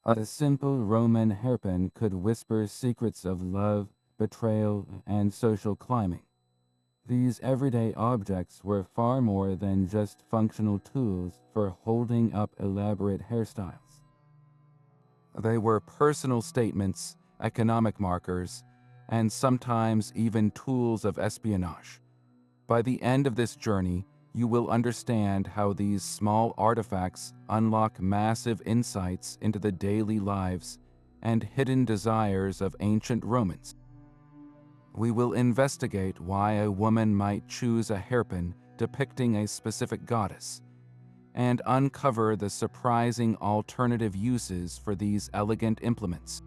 A simple Roman hairpin could whisper secrets of love, betrayal, and social climbing. These everyday objects were far more than just functional tools for holding up elaborate hairstyles. They were personal statements, economic markers, and sometimes even tools of espionage. By the end of this journey, you will understand how these small artifacts unlock massive insights into the daily lives and hidden desires of ancient Romans. We will investigate why a woman might choose a hairpin depicting a specific goddess, and uncover the surprising alternative uses for these elegant implements.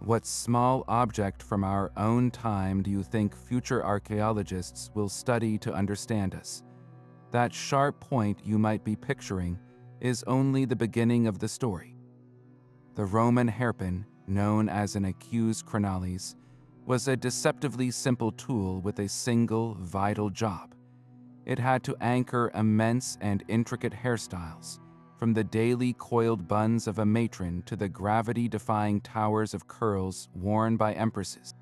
What small object from our own time do you think future archaeologists will study to understand us? That sharp point you might be picturing is only the beginning of the story. The Roman hairpin, known as an acus crinalis, was a deceptively simple tool with a single, vital job. It had to anchor immense and intricate hairstyles, from the daily coiled buns of a matron to the gravity-defying towers of curls worn by empresses.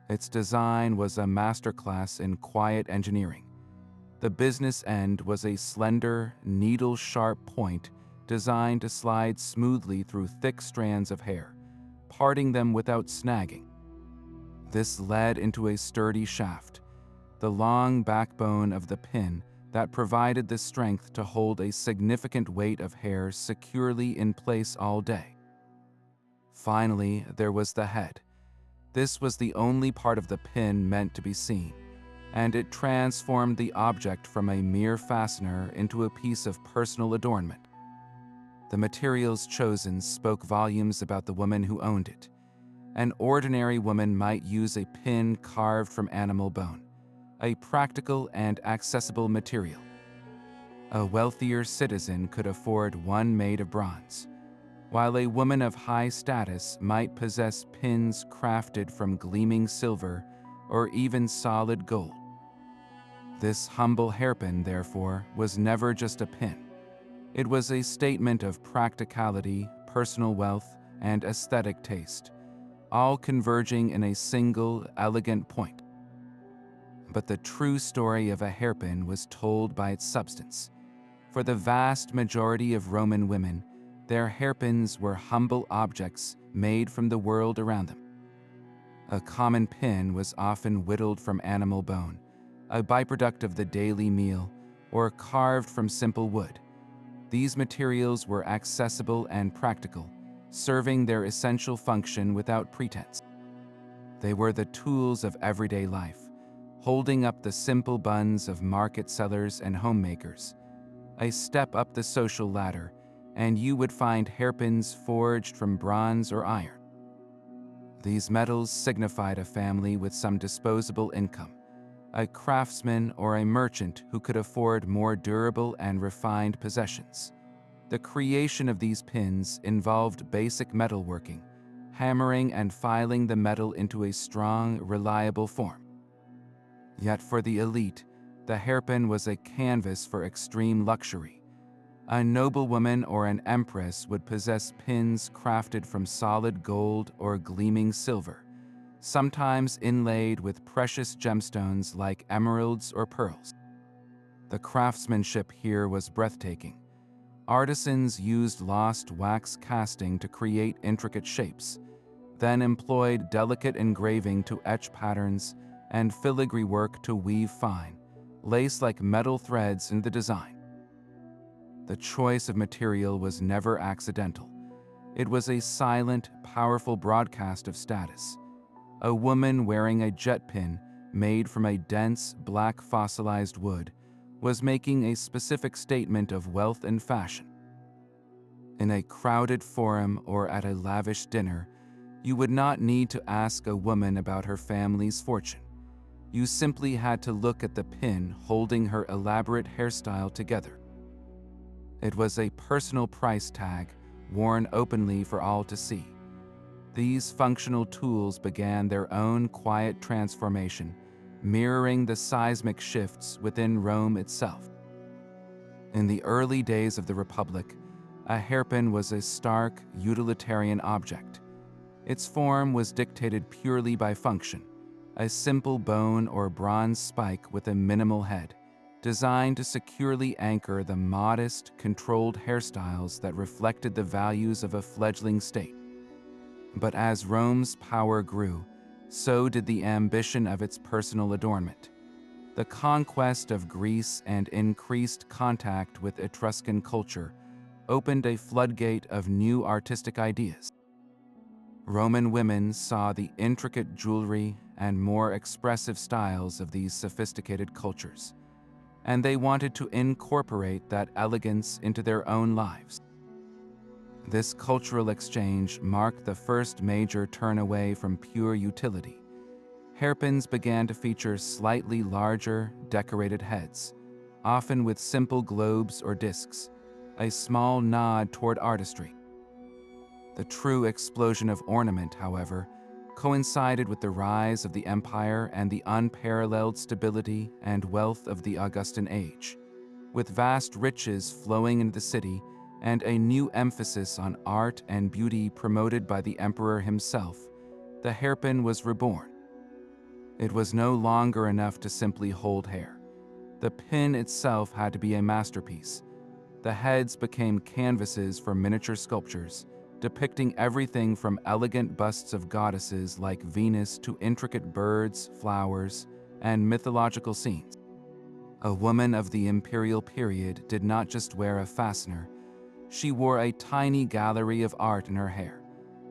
Its design was a masterclass in quiet engineering. The business end was a slender, needle-sharp point designed to slide smoothly through thick strands of hair, parting them without snagging. This led into a sturdy shaft, the long backbone of the pin that provided the strength to hold a significant weight of hair securely in place all day. Finally, there was the head. This was the only part of the pin meant to be seen, and it transformed the object from a mere fastener into a piece of personal adornment. The materials chosen spoke volumes about the woman who owned it. An ordinary woman might use a pin carved from animal bone, a practical and accessible material. A wealthier citizen could afford one made of bronze, while a woman of high status might possess pins crafted from gleaming silver or even solid gold. This humble hairpin, therefore, was never just a pin. It was a statement of practicality, personal wealth, and aesthetic taste, all converging in a single, elegant point. But the true story of a hairpin was told by its substance. For the vast majority of Roman women, their hairpins were humble objects made from the world around them. A common pin was often whittled from animal bone, a byproduct of the daily meal, or carved from simple wood. These materials were accessible and practical, serving their essential function without pretense. They were the tools of everyday life, holding up the simple buns of market sellers and homemakers. A step up the social ladder, and you would find hairpins forged from bronze or iron. These metals signified a family with some disposable income, a craftsman or a merchant who could afford more durable and refined possessions. The creation of these pins involved basic metalworking, hammering and filing the metal into a strong, reliable form. Yet for the elite, the hairpin was a canvas for extreme luxury. A noblewoman or an empress would possess pins crafted from solid gold or gleaming silver, sometimes inlaid with precious gemstones like emeralds or pearls. The craftsmanship here was breathtaking. Artisans used lost wax casting to create intricate shapes, then employed delicate engraving to etch patterns and filigree work to weave fine, lace-like metal threads in the design. The choice of material was never accidental. It was a silent, powerful broadcast of status. A woman wearing a jet pin made from a dense, black fossilized wood was making a specific statement of wealth and fashion. In a crowded forum or at a lavish dinner, you would not need to ask a woman about her family's fortune. You simply had to look at the pin holding her elaborate hairstyle together. It was a personal price tag, worn openly for all to see. These functional tools began their own quiet transformation, mirroring the seismic shifts within Rome itself. In the early days of the Republic, A hairpin was a stark, utilitarian object. Its form was dictated purely by function, a simple bone or bronze spike with a minimal head, designed to securely anchor the modest, controlled hairstyles that reflected the values of a fledgling state. But as Rome's power grew, so did the ambition of its personal adornment. The conquest of Greece and increased contact with Etruscan culture opened a floodgate of new artistic ideas. Roman women saw the intricate jewelry and more expressive styles of these sophisticated cultures, and they wanted to incorporate that elegance into their own lives. This cultural exchange marked the first major turn away from pure utility. Hairpins began to feature slightly larger, decorated heads, often with simple globes or discs, a small nod toward artistry. The true explosion of ornament, however, coincided with the rise of the empire and the unparalleled stability and wealth of the Augustan age. With vast riches flowing into the city and a new emphasis on art and beauty promoted by the emperor himself, the hairpin was reborn. It was no longer enough to simply hold hair. The pin itself had to be a masterpiece. The heads became canvases for miniature sculptures, depicting everything from elegant busts of goddesses like Venus to intricate birds, flowers, and mythological scenes. A woman of the imperial period did not just wear a fastener, she wore a tiny gallery of art in her hair,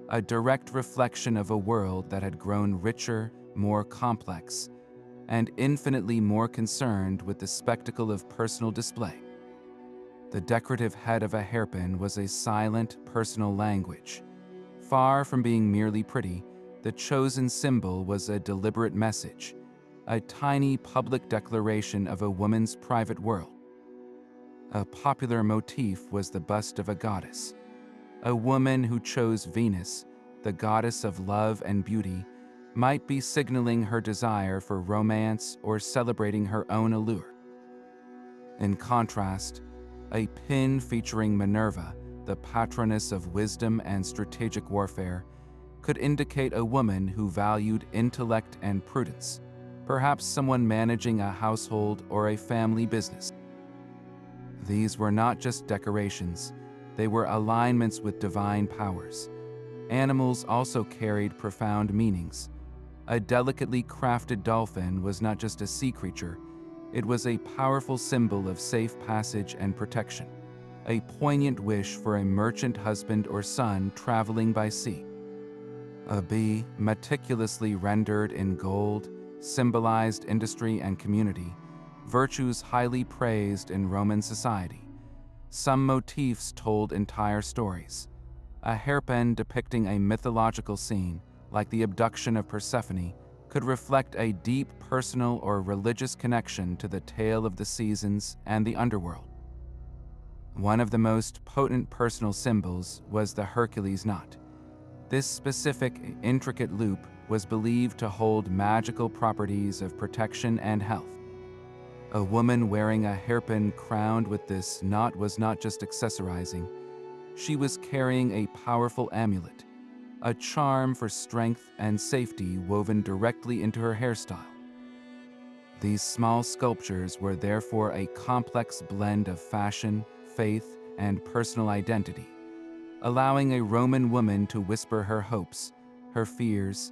a direct reflection of a world that had grown richer, more complex, and infinitely more concerned with the spectacle of personal display. The decorative head of a hairpin was a silent, personal language. Far from being merely pretty, the chosen symbol was a deliberate message, a tiny public declaration of a woman's private world. A popular motif was the bust of a goddess. A woman who chose Venus, the goddess of love and beauty, might be signaling her desire for romance or celebrating her own allure. In contrast, a pin featuring Minerva, the patroness of wisdom and strategic warfare, could indicate a woman who valued intellect and prudence, perhaps someone managing a household or a family business. These were not just decorations, they were alignments with divine powers. Animals also carried profound meanings. A delicately crafted dolphin was not just a sea creature, it was a powerful symbol of safe passage and protection, a poignant wish for a merchant husband or son traveling by sea. A bee, meticulously rendered in gold, symbolized industry and community, virtues highly praised in Roman society. Some motifs told entire stories. A hairpin depicting a mythological scene, like the abduction of Persephone, could reflect a deep personal or religious connection to the tale of the seasons and the underworld. One of the most potent personal symbols was the Hercules knot. This specific, intricate loop was believed to hold magical properties of protection and health. A woman wearing a hairpin crowned with this knot was not just accessorizing, she was carrying a powerful amulet, a charm for strength and safety woven directly into her hairstyle. These small sculptures were therefore a complex blend of fashion, faith, and personal identity, allowing a Roman woman to whisper her hopes, her fears,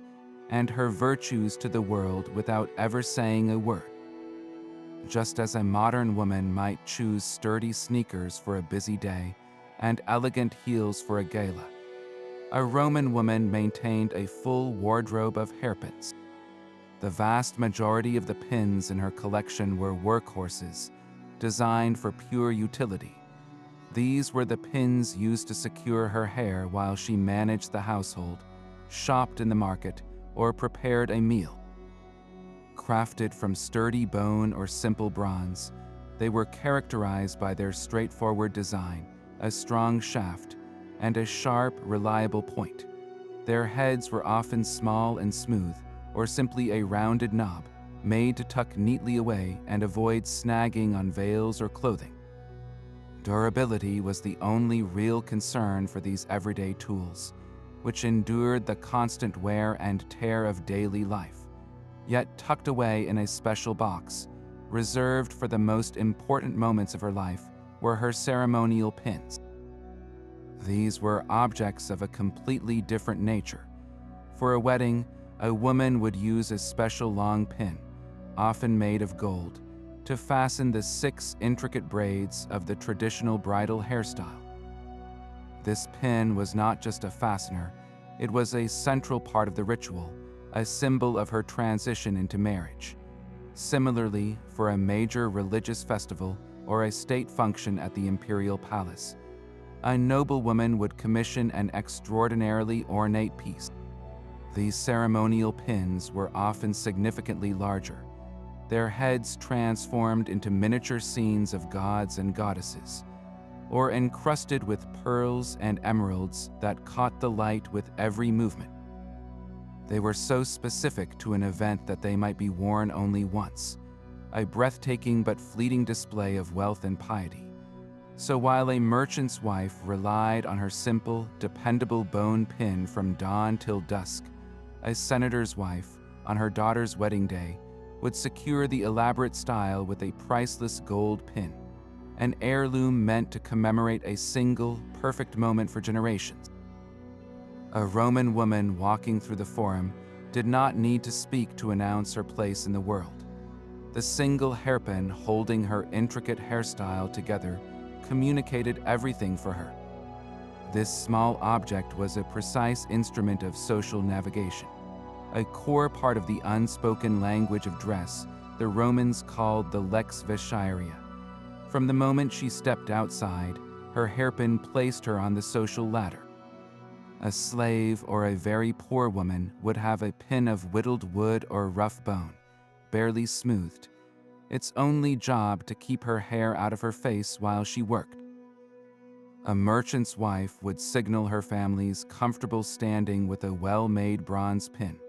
and her virtues to the world without ever saying a word. Just as a modern woman might choose sturdy sneakers for a busy day and elegant heels for a gala, a Roman woman maintained a full wardrobe of hairpins. The vast majority of the pins in her collection were workhorses, designed for pure utility. These were the pins used to secure her hair while she managed the household, shopped in the market, or prepared a meal. Crafted from sturdy bone or simple bronze, they were characterized by their straightforward design, a strong shaft, and a sharp, reliable point. Their heads were often small and smooth, or simply a rounded knob, made to tuck neatly away and avoid snagging on veils or clothing. Durability was the only real concern for these everyday tools, which endured the constant wear and tear of daily life, yet tucked away in a special box, reserved for the most important moments of her life, were her ceremonial pins. These were objects of a completely different nature. For a wedding, a woman would use a special long pin, often made of gold, to fasten the 6 intricate braids of the traditional bridal hairstyle. This pin was not just a fastener, it was a central part of the ritual, a symbol of her transition into marriage. Similarly, for a major religious festival or a state function at the imperial palace, a noblewoman would commission an extraordinarily ornate piece. These ceremonial pins were often significantly larger, their heads transformed into miniature scenes of gods and goddesses, or encrusted with pearls and emeralds that caught the light with every movement. They were so specific to an event that they might be worn only once, a breathtaking but fleeting display of wealth and piety. So while a merchant's wife relied on her simple, dependable bone pin from dawn till dusk, a senator's wife, on her daughter's wedding day, would secure the elaborate style with a priceless gold pin, an heirloom meant to commemorate a single, perfect moment for generations. A Roman woman walking through the forum did not need to speak to announce her place in the world. The single hairpin holding her intricate hairstyle together communicated everything for her. This small object was a precise instrument of social navigation, a core part of the unspoken language of dress the Romans called the lex vesciaria. From the moment she stepped outside, her hairpin placed her on the social ladder. A slave or a very poor woman would have a pin of whittled wood or rough bone, barely smoothed, its only job to keep her hair out of her face while she worked. A merchant's wife would signal her family's comfortable standing with a well-made bronze pin,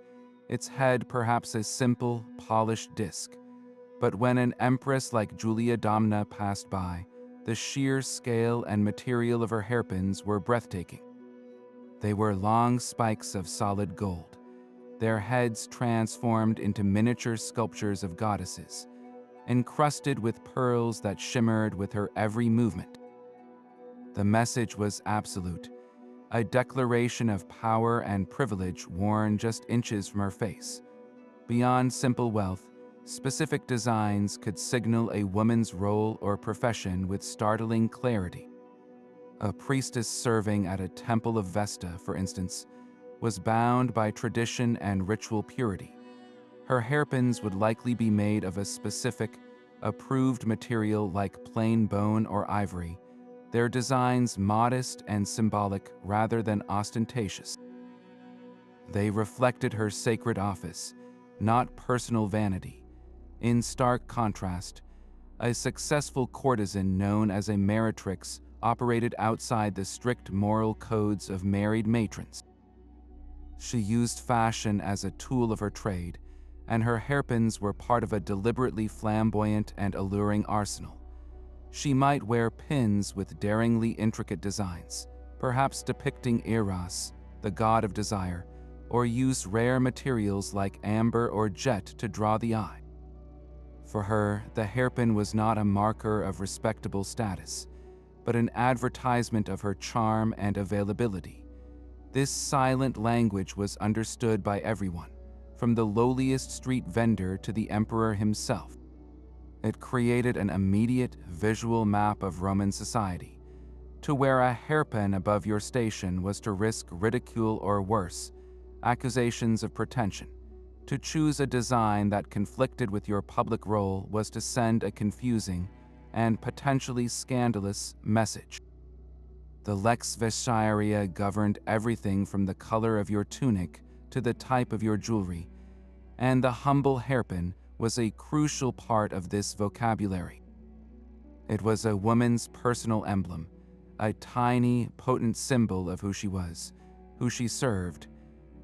its head perhaps a simple, polished disc. But when an empress like Julia Domna passed by, the sheer scale and material of her hairpins were breathtaking. They were long spikes of solid gold, their heads transformed into miniature sculptures of goddesses, encrusted with pearls that shimmered with her every movement. The message was absolute, a declaration of power and privilege worn just inches from her face. Beyond simple wealth, specific designs could signal a woman's role or profession with startling clarity. A priestess serving at a temple of Vesta, for instance, was bound by tradition and ritual purity. Her hairpins would likely be made of a specific, approved material like plain bone or ivory, their designs modest and symbolic rather than ostentatious. They reflected her sacred office, not personal vanity. In stark contrast, a successful courtesan known as a meretrix operated outside the strict moral codes of married matrons. She used fashion as a tool of her trade, and her hairpins were part of a deliberately flamboyant and alluring arsenal. She might wear pins with daringly intricate designs, perhaps depicting Eros, the god of desire, or use rare materials like amber or jet to draw the eye. For her, the hairpin was not a marker of respectable status, but an advertisement of her charm and availability. This silent language was understood by everyone, from the lowliest street vendor to the emperor himself. It created an immediate visual map of Roman society. To wear a hairpin above your station was to risk ridicule or worse, accusations of pretension. To choose a design that conflicted with your public role was to send a confusing and potentially scandalous message. The lex vesciaria governed everything from the color of your tunic to the type of your jewelry, and the humble hairpin was a crucial part of this vocabulary. It was a woman's personal emblem, a tiny, potent symbol of who she was, who she served,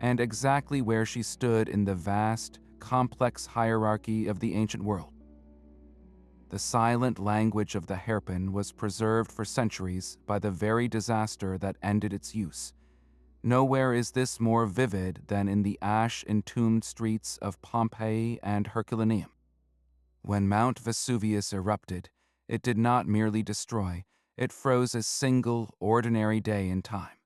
and exactly where she stood in the vast, complex hierarchy of the ancient world. The silent language of the hairpin was preserved for centuries by the very disaster that ended its use. Nowhere is this more vivid than in the ash-entombed streets of Pompeii and Herculaneum. When Mount Vesuvius erupted, it did not merely destroy, it froze a single, ordinary day in time.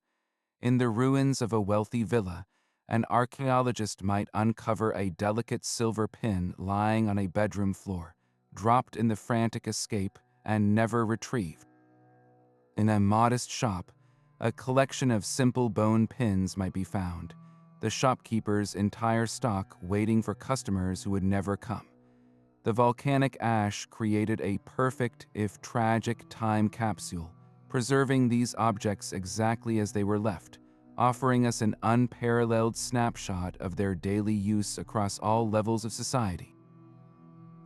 In the ruins of a wealthy villa, an archaeologist might uncover a delicate silver pin lying on a bedroom floor, dropped in the frantic escape and never retrieved. In a modest shop, a collection of simple bone pins might be found, the shopkeeper's entire stock waiting for customers who would never come. The volcanic ash created a perfect, if tragic, time capsule, preserving these objects exactly as they were left, offering us an unparalleled snapshot of their daily use across all levels of society.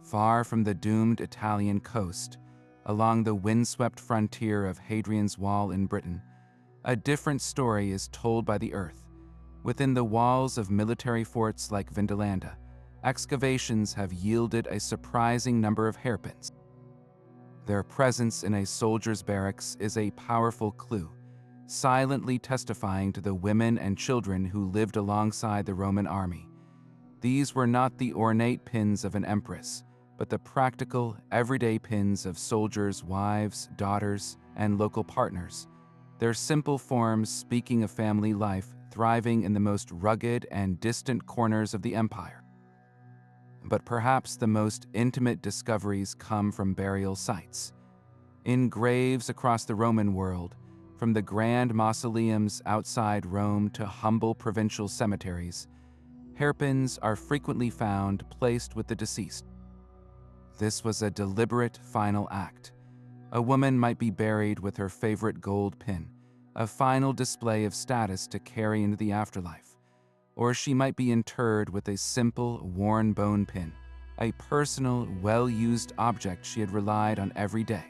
Far from the doomed Italian coast, along the windswept frontier of Hadrian's Wall in Britain, a different story is told by the earth. Within the walls of military forts like Vindolanda, excavations have yielded a surprising number of hairpins. Their presence in a soldier's barracks is a powerful clue, silently testifying to the women and children who lived alongside the Roman army. These were not the ornate pins of an empress, but the practical, everyday pins of soldiers' wives, daughters, and local partners, their simple forms speaking of family life thriving in the most rugged and distant corners of the empire. But perhaps the most intimate discoveries come from burial sites. In graves across the Roman world, from the grand mausoleums outside Rome to humble provincial cemeteries, hairpins are frequently found placed with the deceased. This was a deliberate final act. A woman might be buried with her favorite gold pin, a final display of status to carry into the afterlife. Or she might be interred with a simple, worn bone pin, a personal, well-used object she had relied on every day.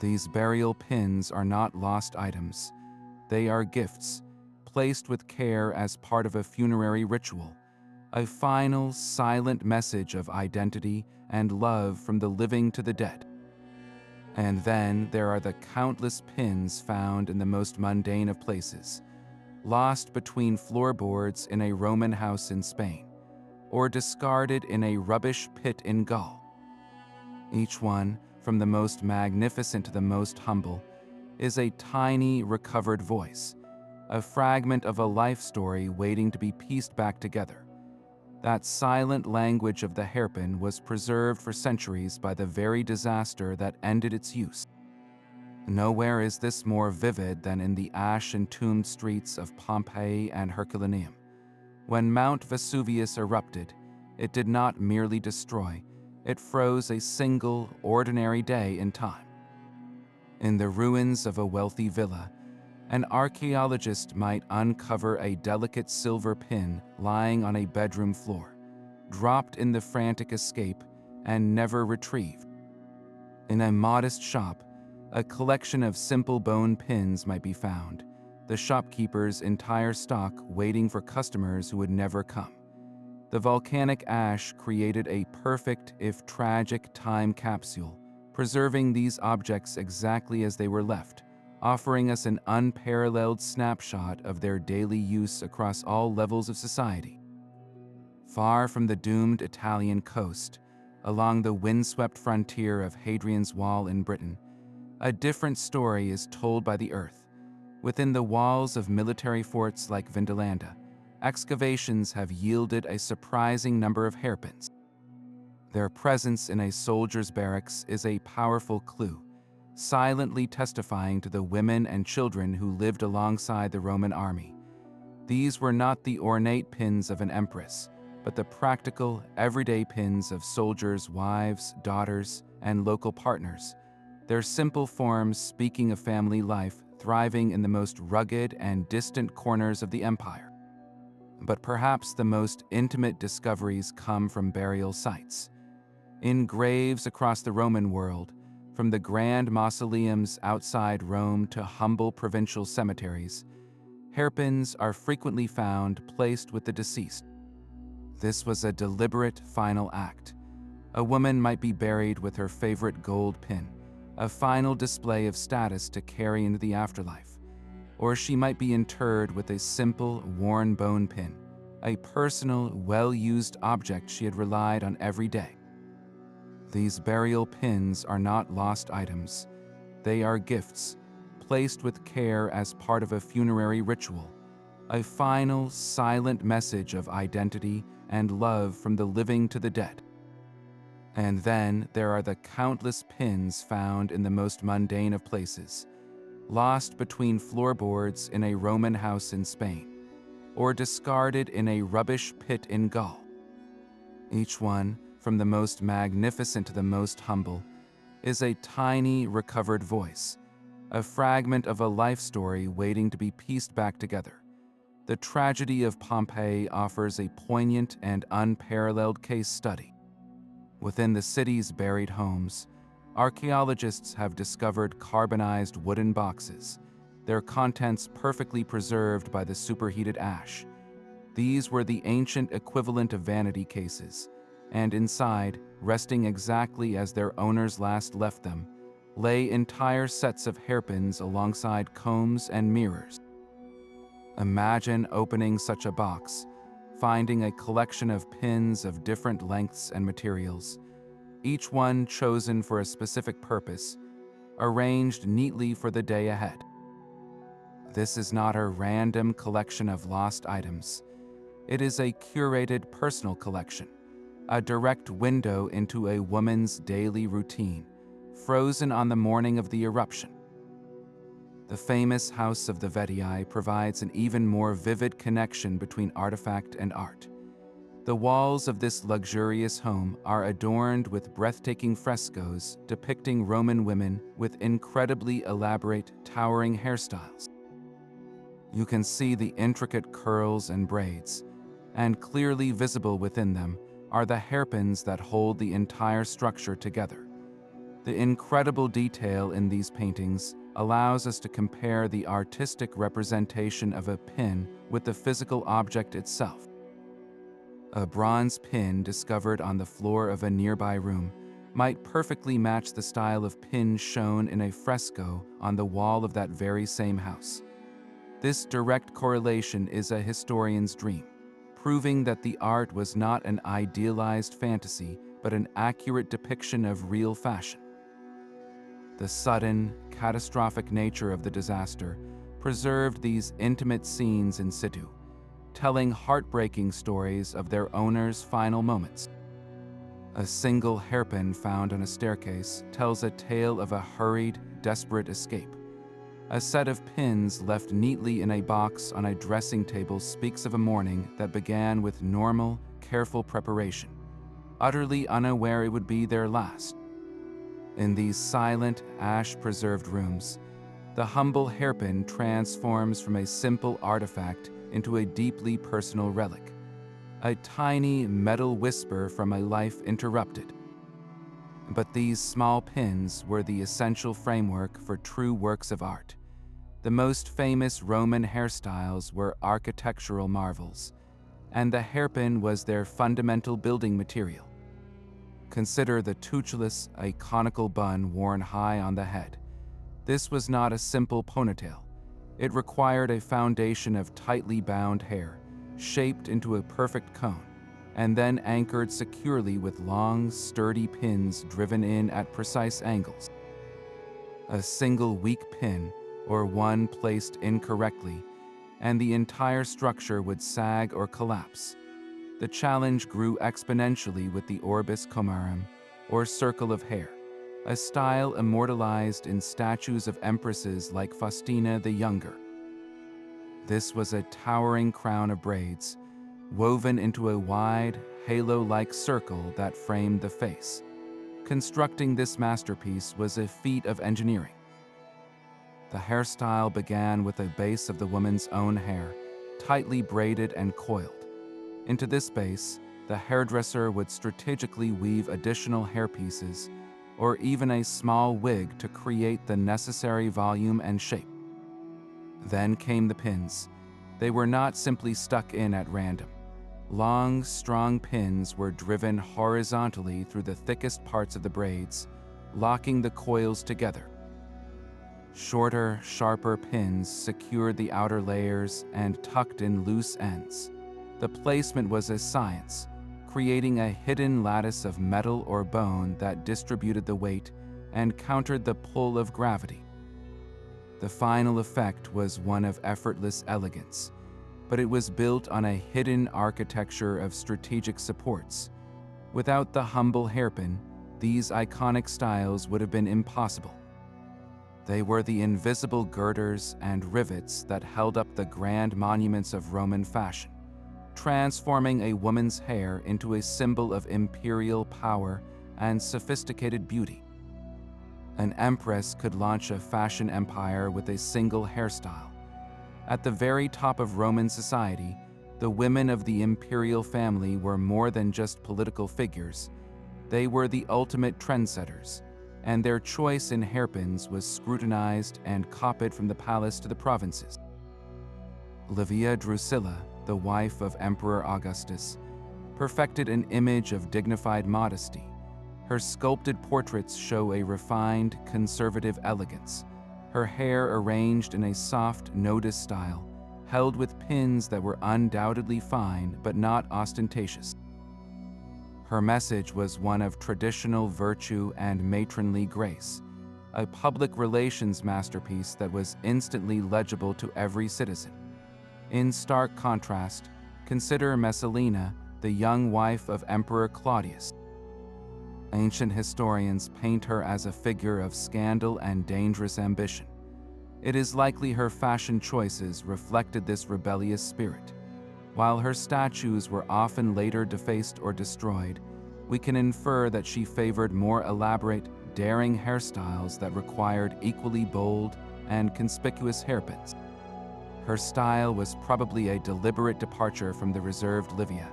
These burial pins are not lost items. They are gifts, placed with care as part of a funerary ritual, a final, silent message of identity and love from the living to the dead. And then there are the countless pins found in the most mundane of places, lost between floorboards in a Roman house in Spain, or discarded in a rubbish pit in Gaul. Each one, from the most magnificent to the most humble, is a tiny, recovered voice, a fragment of a life story waiting to be pieced back together. That silent language of the hairpin was preserved for centuries by the very disaster that ended its use. Nowhere is this more vivid than in the ash-entombed streets of Pompeii and Herculaneum. When Mount Vesuvius erupted, it did not merely destroy, it froze a single, ordinary day in time. In the ruins of a wealthy villa, an archaeologist might uncover a delicate silver pin lying on a bedroom floor, dropped in the frantic escape and never retrieved. In a modest shop, a collection of simple bone pins might be found, the shopkeeper's entire stock waiting for customers who would never come. The volcanic ash created a perfect, if tragic, time capsule, preserving these objects exactly as they were left, offering us an unparalleled snapshot of their daily use across all levels of society. Far from the doomed Italian coast, along the windswept frontier of Hadrian's Wall in Britain, a different story is told by the earth. Within the walls of military forts like Vindolanda, excavations have yielded a surprising number of hairpins. Their presence in a soldier's barracks is a powerful clue, silently testifying to the women and children who lived alongside the Roman army. These were not the ornate pins of an empress, but the practical, everyday pins of soldiers' wives, daughters, and local partners, their simple forms speaking of family life thriving in the most rugged and distant corners of the empire. But perhaps the most intimate discoveries come from burial sites. In graves across the Roman world, from the grand mausoleums outside Rome to humble provincial cemeteries, hairpins are frequently found placed with the deceased. This was a deliberate final act. A woman might be buried with her favorite gold pin, a final display of status to carry into the afterlife. Or she might be interred with a simple, worn bone pin, a personal, well-used object she had relied on every day. These burial pins are not lost items. They are gifts, placed with care as part of a funerary ritual, a final, silent message of identity and love from the living to the dead. And then there are the countless pins found in the most mundane of places, lost between floorboards in a Roman house in Spain, or discarded in a rubbish pit in Gaul. Each one, from the most magnificent to the most humble, is a tiny, recovered voice, a fragment of a life story waiting to be pieced back together. The tragedy of Pompeii offers a poignant and unparalleled case study. Within the city's buried homes, archaeologists have discovered carbonized wooden boxes, their contents perfectly preserved by the superheated ash. These were the ancient equivalent of vanity cases, and inside, resting exactly as their owners last left them, lay entire sets of hairpins alongside combs and mirrors. Imagine opening such a box, finding a collection of pins of different lengths and materials, each one chosen for a specific purpose, arranged neatly for the day ahead. This is not a random collection of lost items. It is a curated personal collection, a direct window into a woman's daily routine, frozen on the morning of the eruption. The famous House of the Vetii provides an even more vivid connection between artifact and art. The walls of this luxurious home are adorned with breathtaking frescoes depicting Roman women with incredibly elaborate, towering hairstyles. You can see the intricate curls and braids, and clearly visible within them are the hairpins that hold the entire structure together. The incredible detail in these paintings allows us to compare the artistic representation of a pin with the physical object itself. A bronze pin discovered on the floor of a nearby room might perfectly match the style of pins shown in a fresco on the wall of that very same house. This direct correlation is a historian's dream, proving that the art was not an idealized fantasy, but an accurate depiction of real fashion. The sudden, catastrophic nature of the disaster preserved these intimate scenes in situ, telling heartbreaking stories of their owners' final moments. A single hairpin found on a staircase tells a tale of a hurried, desperate escape. A set of pins left neatly in a box on a dressing table speaks of a morning that began with normal, careful preparation, utterly unaware it would be their last. In these silent, ash-preserved rooms, the humble hairpin transforms from a simple artifact into a deeply personal relic, a tiny metal whisper from a life interrupted. But these small pins were the essential framework for true works of art. The most famous Roman hairstyles were architectural marvels, and the hairpin was their fundamental building material. Consider the tutulus, a conical bun worn high on the head. This was not a simple ponytail. It required a foundation of tightly bound hair, shaped into a perfect cone, and then anchored securely with long, sturdy pins driven in at precise angles. A single weak pin, or one placed incorrectly, and the entire structure would sag or collapse. The challenge grew exponentially with the orbis comarum, or circle of hair, a style immortalized in statues of empresses like Faustina the Younger. This was a towering crown of braids, woven into a wide, halo-like circle that framed the face. Constructing this masterpiece was a feat of engineering. The hairstyle began with a base of the woman's own hair, tightly braided and coiled. Into this base, the hairdresser would strategically weave additional hairpieces, or even a small wig to create the necessary volume and shape. Then came the pins. They were not simply stuck in at random. Long, strong pins were driven horizontally through the thickest parts of the braids, locking the coils together. Shorter, sharper pins secured the outer layers and tucked in loose ends. The placement was a science, creating a hidden lattice of metal or bone that distributed the weight and countered the pull of gravity. The final effect was one of effortless elegance, but it was built on a hidden architecture of strategic supports. Without the humble hairpin, these iconic styles would have been impossible. They were the invisible girders and rivets that held up the grand monuments of Roman fashion, transforming a woman's hair into a symbol of imperial power and sophisticated beauty. An empress could launch a fashion empire with a single hairstyle. At the very top of Roman society, the women of the imperial family were more than just political figures. They were the ultimate trendsetters, and their choice in hairpins was scrutinized and copied from the palace to the provinces. Livia Drusilla, the wife of Emperor Augustus, perfected an image of dignified modesty. Her sculpted portraits show a refined, conservative elegance, her hair arranged in a soft notice style, held with pins that were undoubtedly fine but not ostentatious. Her message was one of traditional virtue and matronly grace, a public relations masterpiece that was instantly legible to every citizen. In stark contrast, consider Messalina, the young wife of Emperor Claudius. Ancient historians paint her as a figure of scandal and dangerous ambition. It is likely her fashion choices reflected this rebellious spirit. While her statues were often later defaced or destroyed, we can infer that she favored more elaborate, daring hairstyles that required equally bold and conspicuous hairpins. Her style was probably a deliberate departure from the reserved Livia,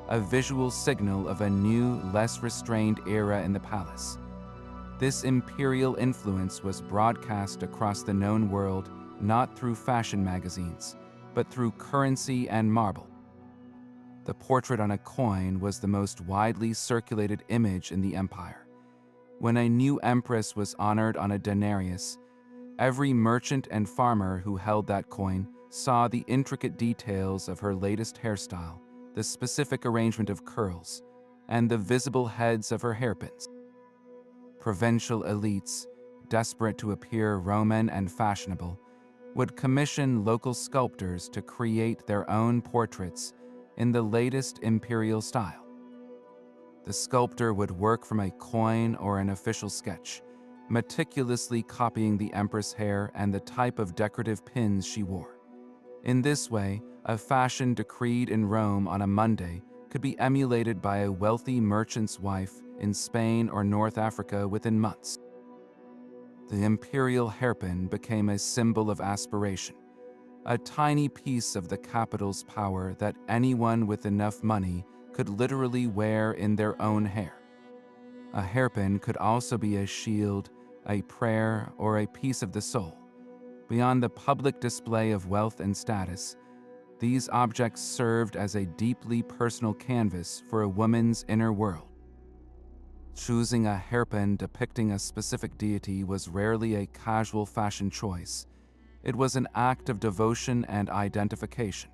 a visual signal of a new, less restrained era in the palace. This imperial influence was broadcast across the known world not through fashion magazines, but through currency and marble. The portrait on a coin was the most widely circulated image in the empire. When a new empress was honored on a denarius, every merchant and farmer who held that coin saw the intricate details of her latest hairstyle, the specific arrangement of curls, and the visible heads of her hairpins. Provincial elites, desperate to appear Roman and fashionable, would commission local sculptors to create their own portraits in the latest imperial style. The sculptor would work from a coin or an official sketch, meticulously copying the empress hair and the type of decorative pins she wore. In this way, a fashion decreed in Rome on a Monday could be emulated by a wealthy merchant's wife in Spain or North Africa within months. The imperial hairpin became a symbol of aspiration, a tiny piece of the capital's power that anyone with enough money could literally wear in their own hair. A hairpin could also be a shield, a prayer, or a piece of the soul. Beyond the public display of wealth and status, these objects served as a deeply personal canvas for a woman's inner world. Choosing a hairpin depicting a specific deity was rarely a casual fashion choice. It was an act of devotion and identification.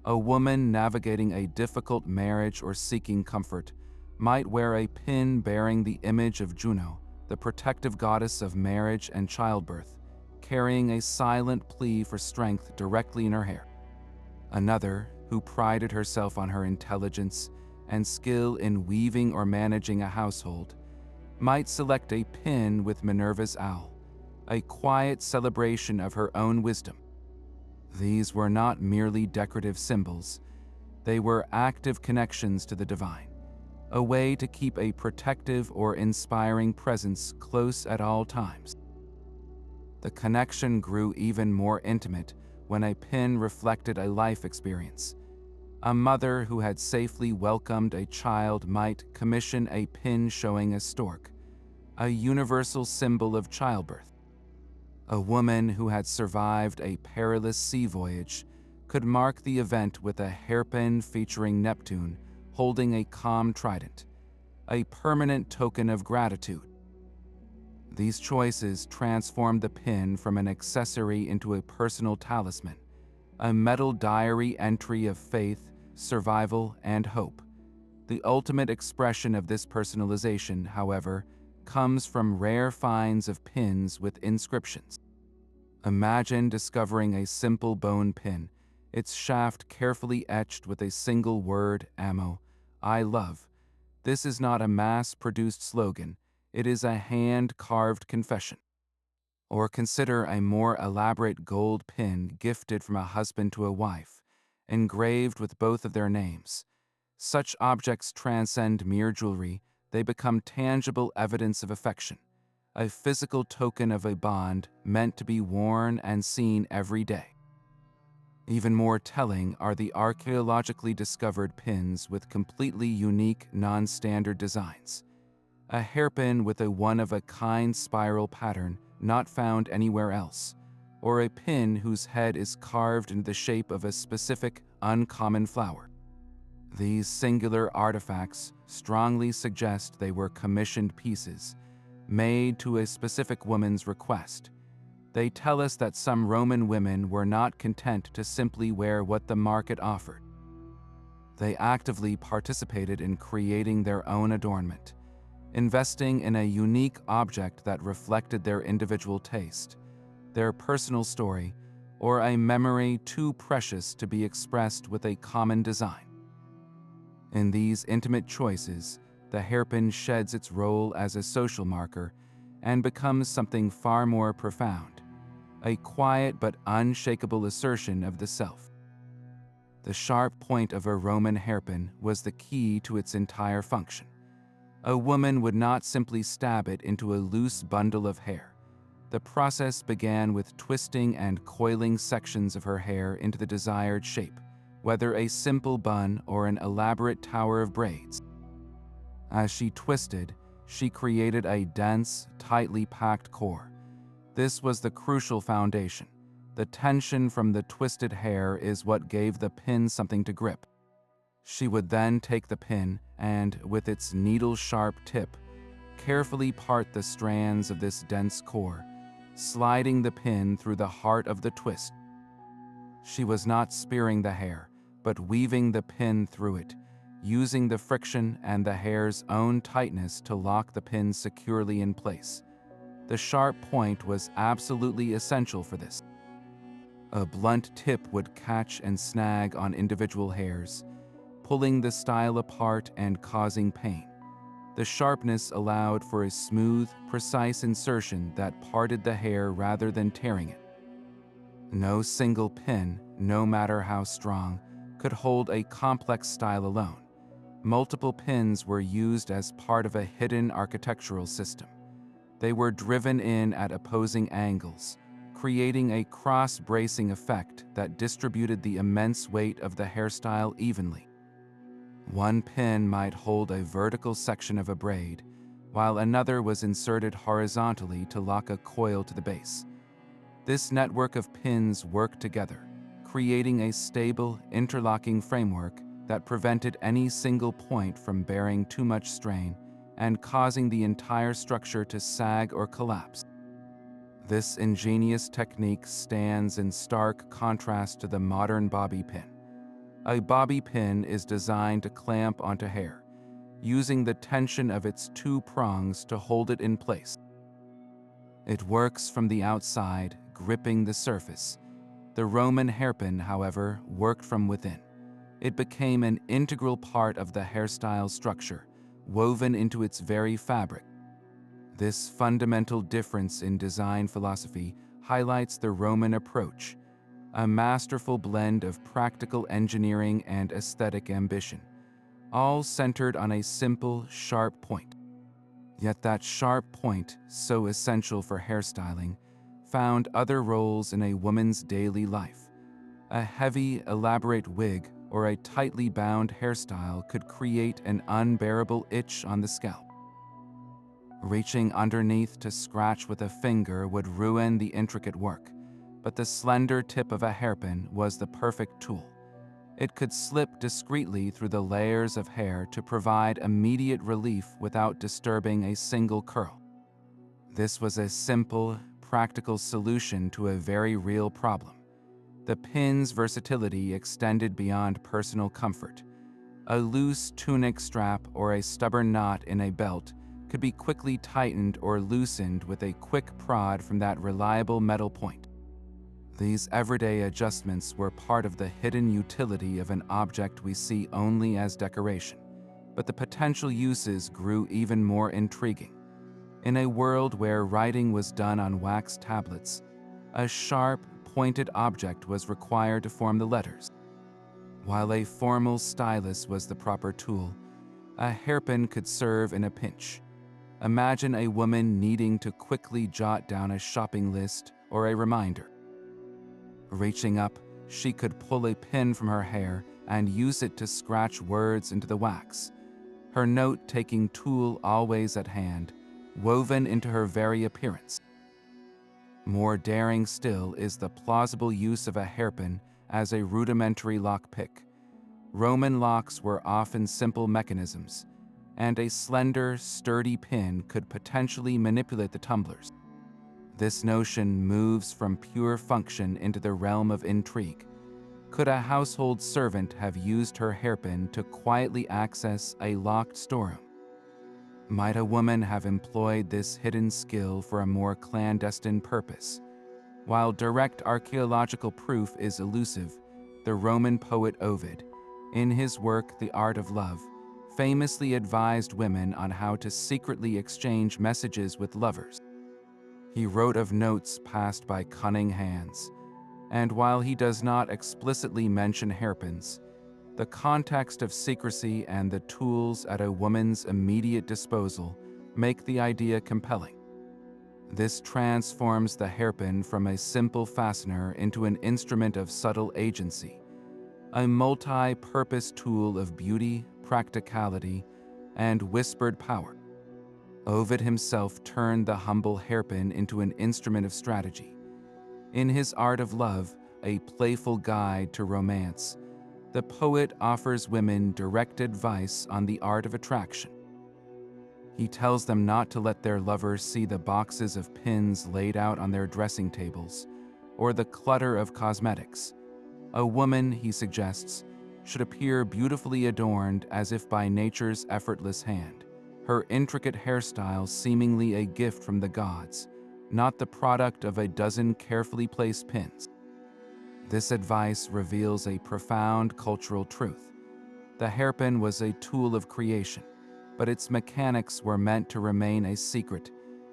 A woman navigating a difficult marriage or seeking comfort might wear a pin bearing the image of Juno, the protective goddess of marriage and childbirth, carrying a silent plea for strength directly in her hair. Another, who prided herself on her intelligence and skill in weaving or managing a household, might select a pin with Minerva's owl, a quiet celebration of her own wisdom. These were not merely decorative symbols, they were active connections to the divine, a way to keep a protective or inspiring presence close at all times. The connection grew even more intimate when a pin reflected a life experience. A mother who had safely welcomed a child might commission a pin showing a stork, a universal symbol of childbirth. A woman who had survived a perilous sea voyage could mark the event with a hairpin featuring Neptune holding a calm trident, a permanent token of gratitude. These choices transformed the pin from an accessory into a personal talisman, a metal diary entry of faith, survival, and hope. The ultimate expression of this personalization, however, comes from rare finds of pins with inscriptions. Imagine discovering a simple bone pin, its shaft carefully etched with a single word, ammo, I love. This is not a mass-produced slogan, it is a hand-carved confession. Or consider a more elaborate gold pin gifted from a husband to a wife, engraved with both of their names. Such objects transcend mere jewelry, they become tangible evidence of affection, a physical token of a bond meant to be worn and seen every day. Even more telling are the archaeologically discovered pins with completely unique, non-standard designs. A hairpin with a one-of-a-kind spiral pattern not found anywhere else, or a pin whose head is carved into the shape of a specific, uncommon flower. These singular artifacts strongly suggest they were commissioned pieces, made to a specific woman's request. They tell us that some Roman women were not content to simply wear what the market offered. They actively participated in creating their own adornment, investing in a unique object that reflected their individual taste, their personal story, or a memory too precious to be expressed with a common design. In these intimate choices, the hairpin sheds its role as a social marker and becomes something far more profound, a quiet but unshakable assertion of the self. The sharp point of a Roman hairpin was the key to its entire function. A woman would not simply stab it into a loose bundle of hair. The process began with twisting and coiling sections of her hair into the desired shape, whether a simple bun or an elaborate tower of braids. As she twisted, she created a dense, tightly packed core. This was the crucial foundation. The tension from the twisted hair is what gave the pin something to grip. She would then take the pin and, with its needle-sharp tip, carefully part the strands of this dense core, sliding the pin through the heart of the twist. She was not spearing the hair, but weaving the pin through it, using the friction and the hair's own tightness to lock the pin securely in place. The sharp point was absolutely essential for this. A blunt tip would catch and snag on individual hairs, pulling the style apart and causing pain. The sharpness allowed for a smooth, precise insertion that parted the hair rather than tearing it. No single pin, no matter how strong, could hold a complex style alone. Multiple pins were used as part of a hidden architectural system. They were driven in at opposing angles, creating a cross-bracing effect that distributed the immense weight of the hairstyle evenly. One pin might hold a vertical section of a braid, while another was inserted horizontally to lock a coil to the base. This network of pins worked together, creating a stable, interlocking framework that prevented any single point from bearing too much strain and causing the entire structure to sag or collapse. This ingenious technique stands in stark contrast to the modern bobby pin. A bobby pin is designed to clamp onto hair, using the tension of its two prongs to hold it in place. It works from the outside, gripping the surface. The Roman hairpin, however, worked from within. It became an integral part of the hairstyle structure, woven into its very fabric. This fundamental difference in design philosophy highlights the Roman approach, a masterful blend of practical engineering and aesthetic ambition, all centered on a simple, sharp point. Yet that sharp point, so essential for hairstyling, found other roles in a woman's daily life. A heavy, elaborate wig or a tightly bound hairstyle could create an unbearable itch on the scalp. Reaching underneath to scratch with a finger would ruin the intricate work. but the slender tip of a hairpin was the perfect tool. It could slip discreetly through the layers of hair to provide immediate relief without disturbing a single curl. This was a simple, practical solution to a very real problem. The pin's versatility extended beyond personal comfort. A loose tunic strap or a stubborn knot in a belt could be quickly tightened or loosened with a quick prod from that reliable metal point. These everyday adjustments were part of the hidden utility of an object we see only as decoration, but the potential uses grew even more intriguing. In a world where writing was done on wax tablets, a sharp, pointed object was required to form the letters. While a formal stylus was the proper tool, a hairpin could serve in a pinch. Imagine a woman needing to quickly jot down a shopping list or a reminder. Reaching up, she could pull a pin from her hair and use it to scratch words into the wax, her note-taking tool always at hand, woven into her very appearance. More daring still is the plausible use of a hairpin as a rudimentary lockpick. Roman locks were often simple mechanisms, and a slender, sturdy pin could potentially manipulate the tumblers. This notion moves from pure function into the realm of intrigue. Could a household servant have used her hairpin to quietly access a locked storeroom? Might a woman have employed this hidden skill for a more clandestine purpose? While direct archaeological proof is elusive, the Roman poet Ovid, in his work The Art of Love, famously advised women on how to secretly exchange messages with lovers. He wrote of notes passed by cunning hands, and while he does not explicitly mention hairpins, the context of secrecy and the tools at a woman's immediate disposal make the idea compelling. This transforms the hairpin from a simple fastener into an instrument of subtle agency, a multi-purpose tool of beauty, practicality, and whispered power. Ovid himself turned the humble hairpin into an instrument of strategy. In his Art of Love, a playful guide to romance, the poet offers women direct advice on the art of attraction. He tells them not to let their lovers see the boxes of pins laid out on their dressing tables, or the clutter of cosmetics. A woman, he suggests, should appear beautifully adorned as if by nature's effortless hand, her intricate hairstyle seemingly a gift from the gods, not the product of a dozen carefully placed pins. This advice reveals a profound cultural truth. The hairpin was a tool of creation, but its mechanics were meant to remain a secret,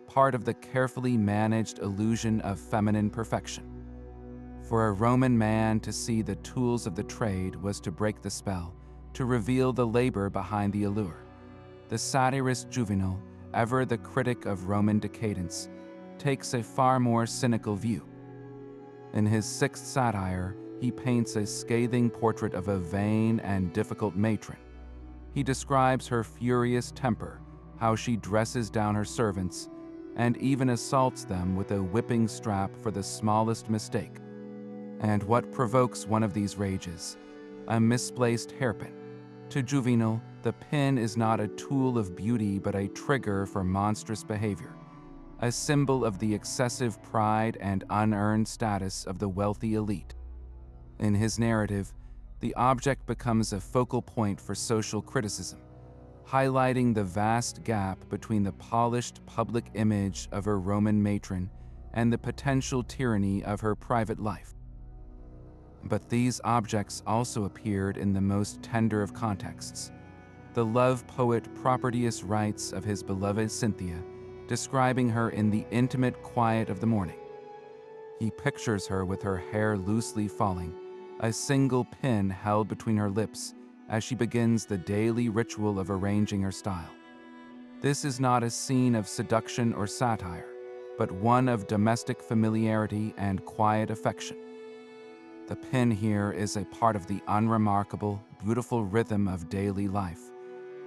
part of the carefully managed illusion of feminine perfection. For a Roman man to see the tools of the trade was to break the spell, to reveal the labor behind the allure. The satirist Juvenal, ever the critic of Roman decadence, takes a far more cynical view. In his sixth satire, he paints a scathing portrait of a vain and difficult matron. He describes her furious temper, how she dresses down her servants, and even assaults them with a whipping strap for the smallest mistake. And what provokes one of these rages? A misplaced hairpin. To Juvenal, the pin is not a tool of beauty but a trigger for monstrous behavior, a symbol of the excessive pride and unearned status of the wealthy elite. In his narrative, the object becomes a focal point for social criticism, highlighting the vast gap between the polished public image of her Roman matron and the potential tyranny of her private life. But these objects also appeared in the most tender of contexts. The love poet Propertius writes of his beloved Cynthia, describing her in the intimate quiet of the morning. He pictures her with her hair loosely falling, a single pin held between her lips as she begins the daily ritual of arranging her style. This is not a scene of seduction or satire, but one of domestic familiarity and quiet affection. The pin here is a part of the unremarkable, beautiful rhythm of daily life,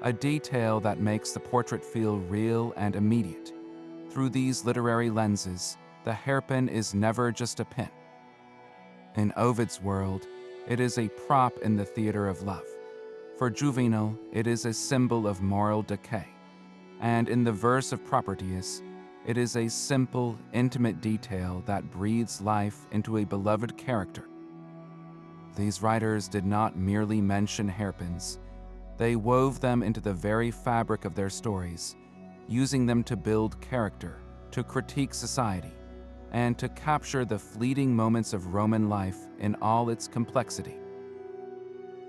a detail that makes the portrait feel real and immediate. Through these literary lenses, the hairpin is never just a pin. In Ovid's world, it is a prop in the theater of love. For Juvenal, it is a symbol of moral decay. And in the verse of Propertius, it is a simple, intimate detail that breathes life into a beloved character. These writers did not merely mention hairpins. They wove them into the very fabric of their stories, using them to build character, to critique society, and to capture the fleeting moments of Roman life in all its complexity.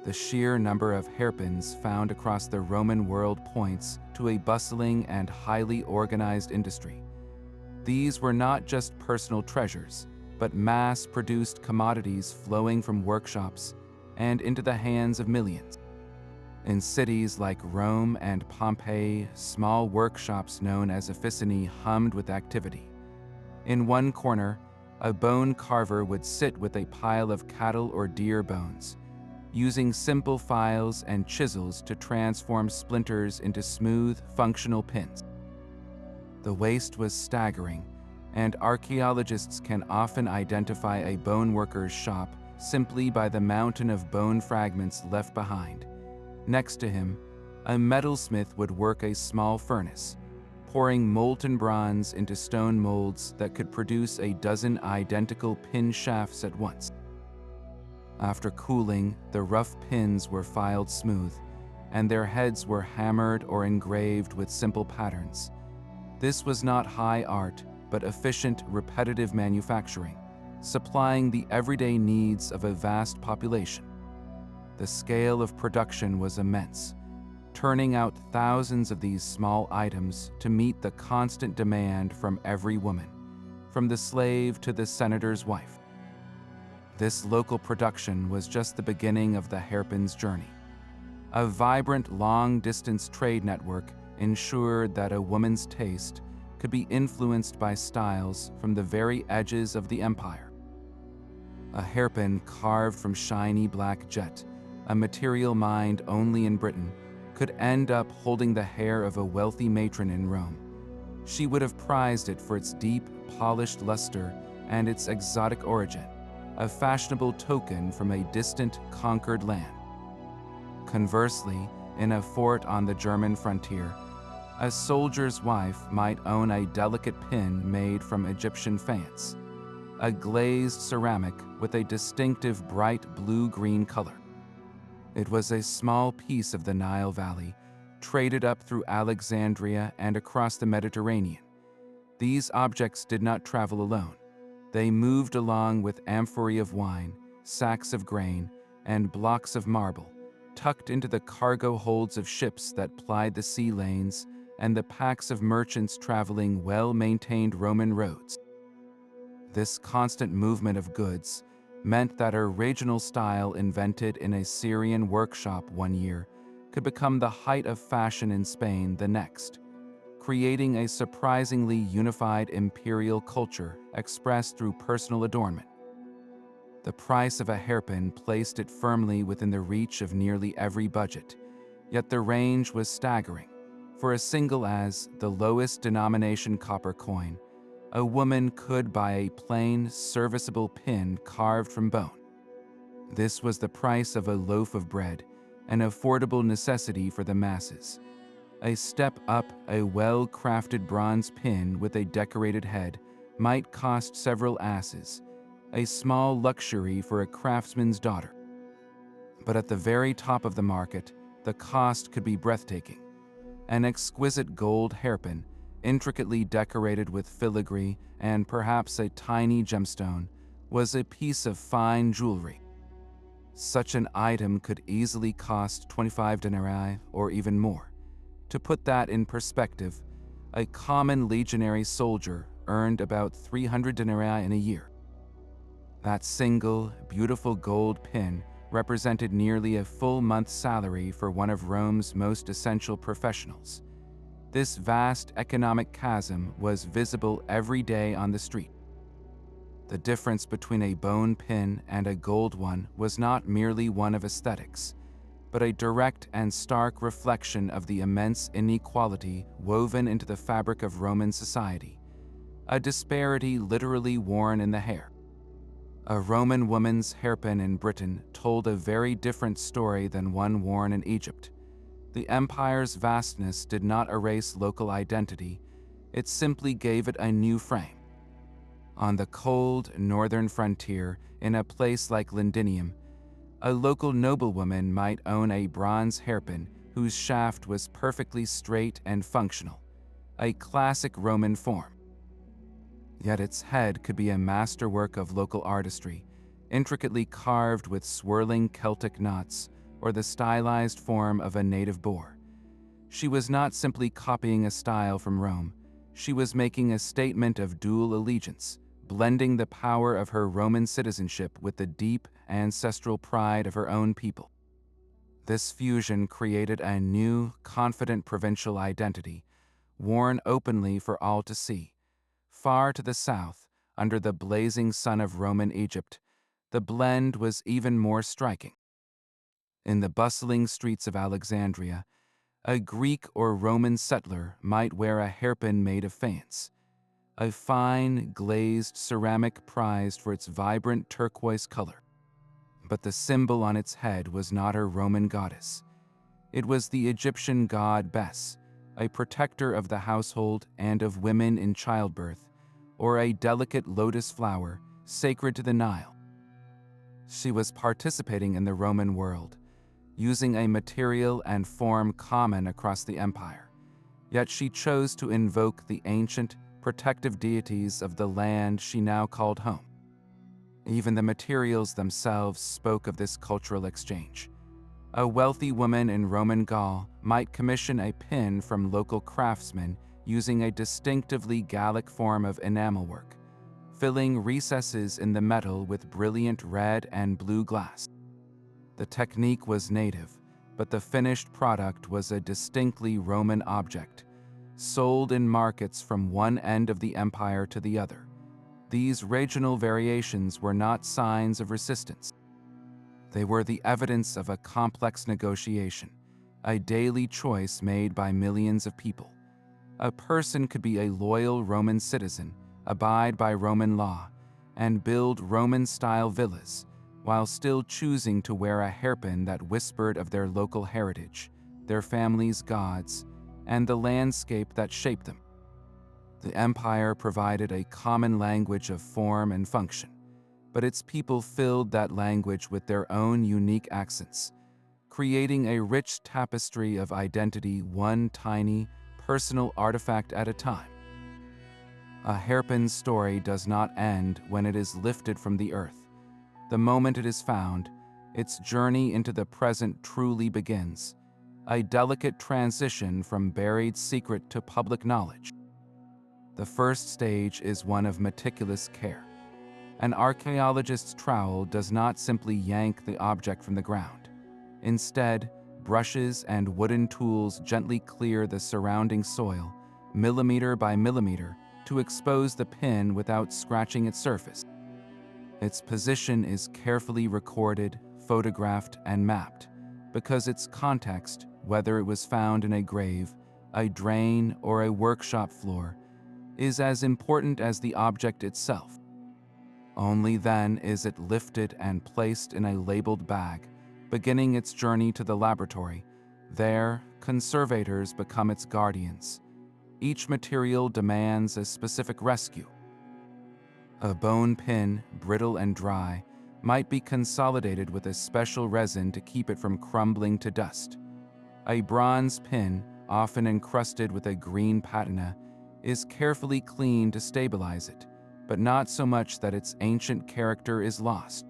The sheer number of hairpins found across the Roman world points to a bustling and highly organized industry. These were not just personal treasures, but mass-produced commodities flowing from workshops and into the hands of millions. In cities like Rome and Pompeii, small workshops known as officinae hummed with activity. In one corner, a bone carver would sit with a pile of cattle or deer bones, using simple files and chisels to transform splinters into smooth, functional pins. The waste was staggering, and archaeologists can often identify a bone worker's shop simply by the mountain of bone fragments left behind. Next to him, a metalsmith would work a small furnace, pouring molten bronze into stone molds that could produce a dozen identical pin shafts at once. After cooling, the rough pins were filed smooth, and their heads were hammered or engraved with simple patterns. This was not high art, but efficient, repetitive manufacturing, supplying the everyday needs of a vast population. The scale of production was immense, turning out thousands of these small items to meet the constant demand from every woman, from the slave to the senator's wife. This local production was just the beginning of the hairpin's journey. A vibrant, long-distance trade network ensured that a woman's taste could be influenced by styles from the very edges of the empire. A hairpin carved from shiny black jet, a material mined only in Britain, could end up holding the hair of a wealthy matron in Rome. She would have prized it for its deep, polished luster and its exotic origin, a fashionable token from a distant, conquered land. Conversely, in a fort on the German frontier, a soldier's wife might own a delicate pin made from Egyptian faience, a glazed ceramic with a distinctive bright blue-green color. It was a small piece of the Nile Valley, traded up through Alexandria and across the Mediterranean. These objects did not travel alone. They moved along with amphorae of wine, sacks of grain, and blocks of marble, tucked into the cargo holds of ships that plied the sea lanes and the packs of merchants traveling well-maintained Roman roads. This constant movement of goods meant that a regional style invented in a Syrian workshop one year could become the height of fashion in Spain the next, creating a surprisingly unified imperial culture expressed through personal adornment. The price of a hairpin placed it firmly within the reach of nearly every budget, yet the range was staggering. For as single as the lowest denomination copper coin, a woman could buy a plain, serviceable pin carved from bone. This was the price of a loaf of bread, an affordable necessity for the masses. A step up, a well-crafted bronze pin with a decorated head might cost several asses, a small luxury for a craftsman's daughter. But at the very top of the market, the cost could be breathtaking. An exquisite gold hairpin, intricately decorated with filigree and perhaps a tiny gemstone, was a piece of fine jewelry. Such an item could easily cost 25 denarii or even more. To put that in perspective, a common legionary soldier earned about 300 denarii in a year. That single, beautiful gold pin represented nearly a full month's salary for one of Rome's most essential professionals. This vast economic chasm was visible every day on the street. The difference between a bone pin and a gold one was not merely one of aesthetics, but a direct and stark reflection of the immense inequality woven into the fabric of Roman society, a disparity literally worn in the hair. A Roman woman's hairpin in Britain told a very different story than one worn in Egypt. The empire's vastness did not erase local identity, it simply gave it a new frame. On the cold northern frontier, in a place like Londinium, a local noblewoman might own a bronze hairpin whose shaft was perfectly straight and functional, a classic Roman form. Yet its head could be a masterwork of local artistry, intricately carved with swirling Celtic knots or the stylized form of a native boar. She was not simply copying a style from Rome, she was making a statement of dual allegiance, blending the power of her Roman citizenship with the deep ancestral pride of her own people. This fusion created a new, confident provincial identity, worn openly for all to see. Far to the south, under the blazing sun of Roman Egypt, the blend was even more striking. In the bustling streets of Alexandria, a Greek or Roman settler might wear a hairpin made of faience, a fine, glazed ceramic prized for its vibrant turquoise color. But the symbol on its head was not her Roman goddess. It was the Egyptian god Bes, a protector of the household and of women in childbirth, or a delicate lotus flower sacred to the Nile. She was participating in the Roman world, using a material and form common across the empire, yet she chose to invoke the ancient, protective deities of the land she now called home. Even the materials themselves spoke of this cultural exchange. A wealthy woman in Roman Gaul might commission a pin from local craftsmen using a distinctively Gallic form of enamel work, filling recesses in the metal with brilliant red and blue glass. The technique was native, but the finished product was a distinctly Roman object, sold in markets from one end of the empire to the other. These regional variations were not signs of resistance. They were the evidence of a complex negotiation, a daily choice made by millions of people. A person could be a loyal Roman citizen, abide by Roman law, and build Roman-style villas, while still choosing to wear a hairpin that whispered of their local heritage, their family's gods, and the landscape that shaped them. The empire provided a common language of form and function, but its people filled that language with their own unique accents, creating a rich tapestry of identity, one tiny, personal artifact at a time. A hairpin's story does not end when it is lifted from the earth. The moment it is found, its journey into the present truly begins, a delicate transition from buried secret to public knowledge. The first stage is one of meticulous care. An archaeologist's trowel does not simply yank the object from the ground. Instead, brushes and wooden tools gently clear the surrounding soil, millimeter by millimeter, to expose the pin without scratching its surface. Its position is carefully recorded, photographed, and mapped, because its context, whether it was found in a grave, a drain, or a workshop floor, is as important as the object itself. Only then is it lifted and placed in a labeled bag, beginning its journey to the laboratory. There, conservators become its guardians. Each material demands a specific rescue. A bone pin, brittle and dry, might be consolidated with a special resin to keep it from crumbling to dust. A bronze pin, often encrusted with a green patina, is carefully cleaned to stabilize it, but not so much that its ancient character is lost.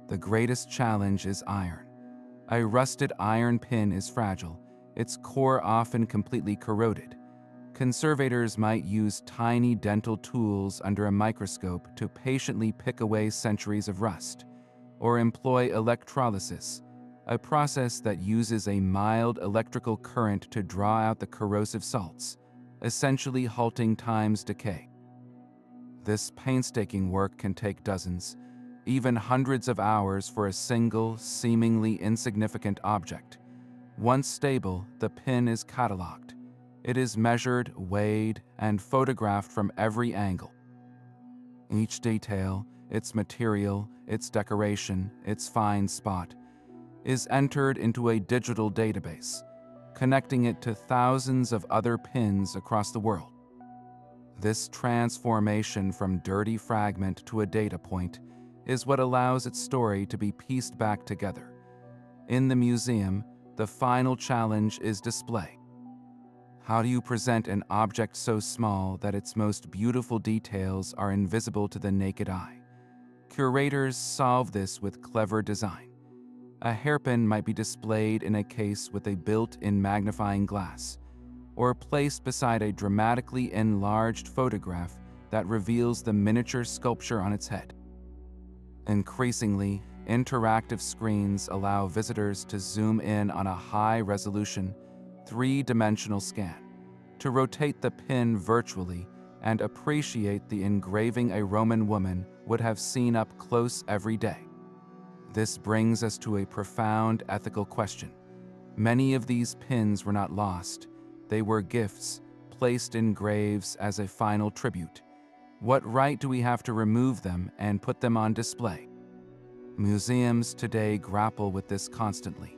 The greatest challenge is iron. A rusted iron pin is fragile, its core often completely corroded. Conservators might use tiny dental tools under a microscope to patiently pick away centuries of rust, or employ electrolysis, a process that uses a mild electrical current to draw out the corrosive salts, essentially halting time's decay. This painstaking work can take dozens, even hundreds of hours for a single, seemingly insignificant object. Once stable, the pin is cataloged. It is measured, weighed, and photographed from every angle. Each detail, its material, its decoration, its fine spot, is entered into a digital database, connecting it to thousands of other pins across the world. This transformation from dirty fragment to a data point is what allows its story to be pieced back together. In the museum, the final challenge is display. How do you present an object so small that its most beautiful details are invisible to the naked eye? Curators solve this with clever design. A hairpin might be displayed in a case with a built-in magnifying glass, or placed beside a dramatically enlarged photograph that reveals the miniature sculpture on its head. Increasingly, interactive screens allow visitors to zoom in on a high-resolution, three-dimensional scan, to rotate the pin virtually and appreciate the engraving a Roman woman would have seen up close every day. This brings us to a profound ethical question. Many of these pins were not lost. They were gifts, placed in graves as a final tribute. What right do we have to remove them and put them on display? Museums today grapple with this constantly.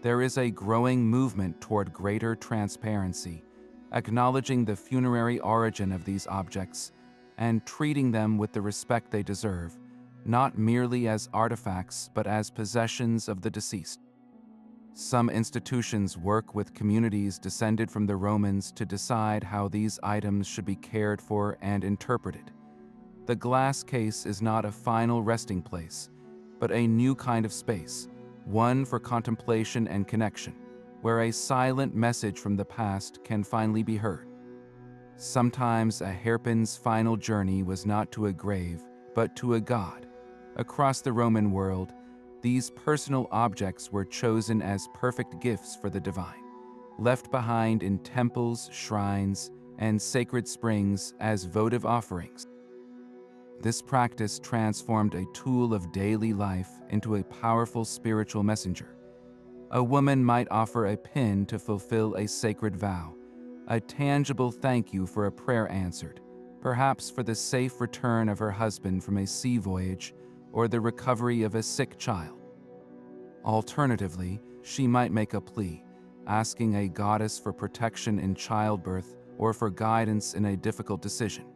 There is a growing movement toward greater transparency, acknowledging the funerary origin of these objects and treating them with the respect they deserve, not merely as artifacts but as possessions of the deceased. Some institutions work with communities descended from the Romans to decide how these items should be cared for and interpreted. The glass case is not a final resting place, but a new kind of space, one for contemplation and connection, where a silent message from the past can finally be heard. Sometimes a hairpin's final journey was not to a grave, but to a god. Across the Roman world, these personal objects were chosen as perfect gifts for the divine, left behind in temples, shrines, and sacred springs as votive offerings. This practice transformed a tool of daily life into a powerful spiritual messenger. A woman might offer a pin to fulfill a sacred vow, a tangible thank you for a prayer answered, perhaps for the safe return of her husband from a sea voyage or the recovery of a sick child. Alternatively, she might make a plea, asking a goddess for protection in childbirth or for guidance in a difficult decision.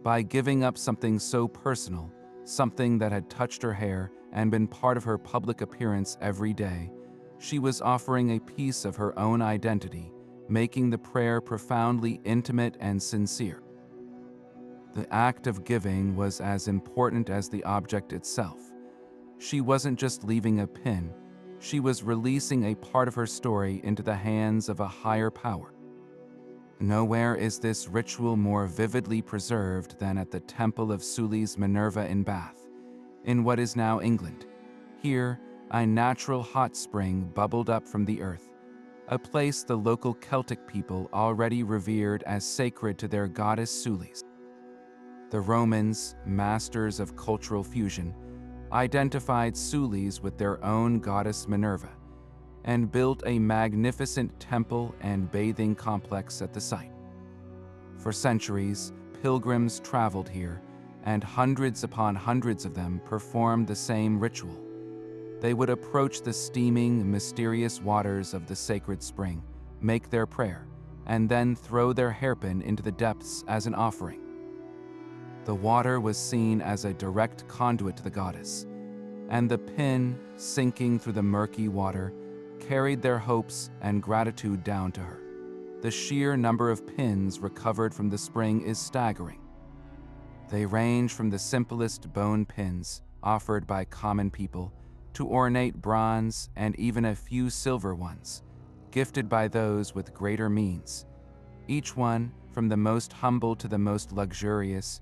By giving up something so personal, something that had touched her hair and been part of her public appearance every day, she was offering a piece of her own identity, making the prayer profoundly intimate and sincere. The act of giving was as important as the object itself. She wasn't just leaving a pin, she was releasing a part of her story into the hands of a higher power. Nowhere is this ritual more vividly preserved than at the Temple of Suli's Minerva in Bath, in what is now England. Here, a natural hot spring bubbled up from the earth, a place the local Celtic people already revered as sacred to their goddess Sulis. The Romans, masters of cultural fusion, identified Sulis with their own goddess Minerva, and built a magnificent temple and bathing complex at the site. For centuries, pilgrims traveled here, and hundreds upon hundreds of them performed the same ritual. They would approach the steaming, mysterious waters of the sacred spring, make their prayer, and then throw their hairpin into the depths as an offering. The water was seen as a direct conduit to the goddess, and the pin, sinking through the murky water, carried their hopes and gratitude down to her. The sheer number of pins recovered from the spring is staggering. They range from the simplest bone pins, offered by common people, to ornate bronze and even a few silver ones, gifted by those with greater means. Each one, from the most humble to the most luxurious,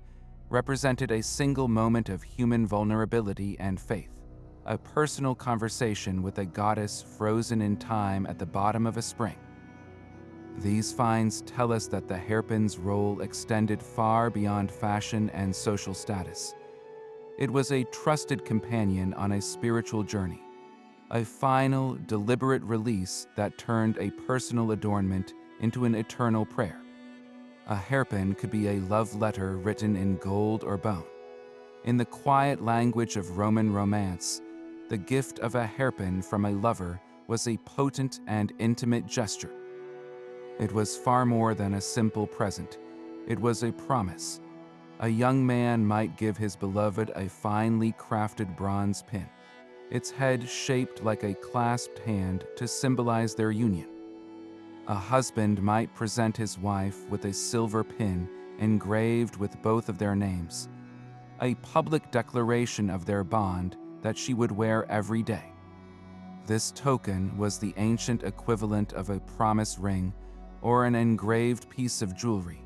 represented a single moment of human vulnerability and faith, a personal conversation with a goddess frozen in time at the bottom of a spring. These finds tell us that the hairpin's role extended far beyond fashion and social status. It was a trusted companion on a spiritual journey, a final, deliberate release that turned a personal adornment into an eternal prayer. A hairpin could be a love letter written in gold or bone. In the quiet language of Roman romance, the gift of a hairpin from a lover was a potent and intimate gesture. It was far more than a simple present. It was a promise. A young man might give his beloved a finely crafted bronze pin, its head shaped like a clasped hand to symbolize their union. A husband might present his wife with a silver pin engraved with both of their names, a public declaration of their bond that she would wear every day. This token was the ancient equivalent of a promise ring or an engraved piece of jewelry,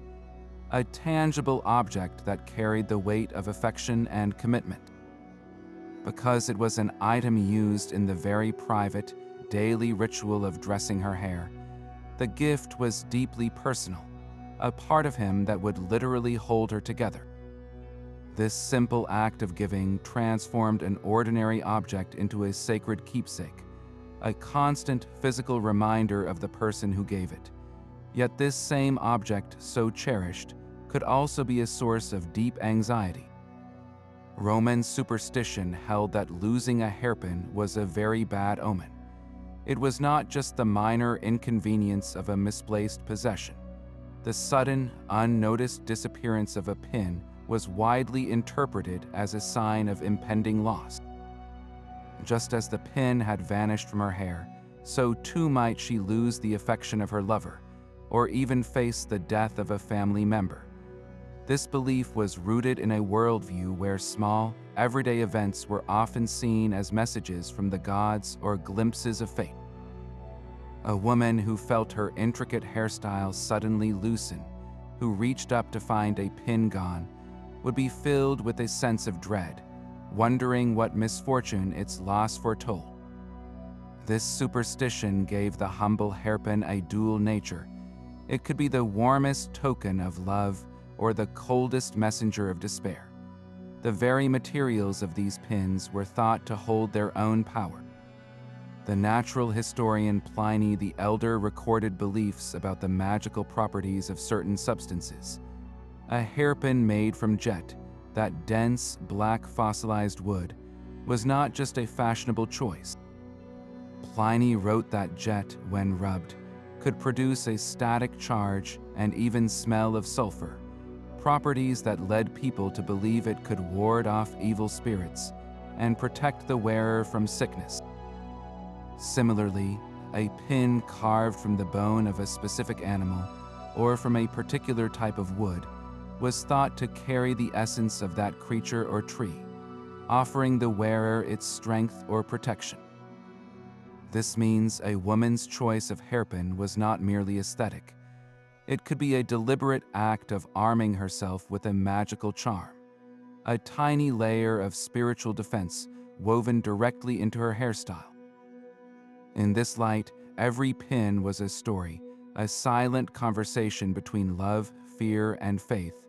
a tangible object that carried the weight of affection and commitment. Because it was an item used in the very private, daily ritual of dressing her hair, the gift was deeply personal, a part of him that would literally hold her together. This simple act of giving transformed an ordinary object into a sacred keepsake, a constant physical reminder of the person who gave it. Yet this same object, so cherished, could also be a source of deep anxiety. Roman superstition held that losing a hairpin was a very bad omen. It was not just the minor inconvenience of a misplaced possession. The sudden, unnoticed disappearance of a pin was widely interpreted as a sign of impending loss. Just as the pin had vanished from her hair, so too might she lose the affection of her lover, or even face the death of a family member. This belief was rooted in a worldview where small, everyday events were often seen as messages from the gods or glimpses of fate. A woman who felt her intricate hairstyle suddenly loosen, who reached up to find a pin gone, would be filled with a sense of dread, wondering what misfortune its loss foretold. This superstition gave the humble hairpin a dual nature. It could be the warmest token of love or the coldest messenger of despair. The very materials of these pins were thought to hold their own power. The natural historian Pliny the Elder recorded beliefs about the magical properties of certain substances. A hairpin made from jet, that dense, black fossilized wood, was not just a fashionable choice. Pliny wrote that jet, when rubbed, could produce a static charge and even smell of sulfur, properties that led people to believe it could ward off evil spirits and protect the wearer from sickness. Similarly, a pin carved from the bone of a specific animal or from a particular type of wood was thought to carry the essence of that creature or tree, offering the wearer its strength or protection. This means a woman's choice of hairpin was not merely aesthetic. It could be a deliberate act of arming herself with a magical charm, a tiny layer of spiritual defense woven directly into her hairstyle. In this light, every pin was a story, a silent conversation between love, fear, and faith,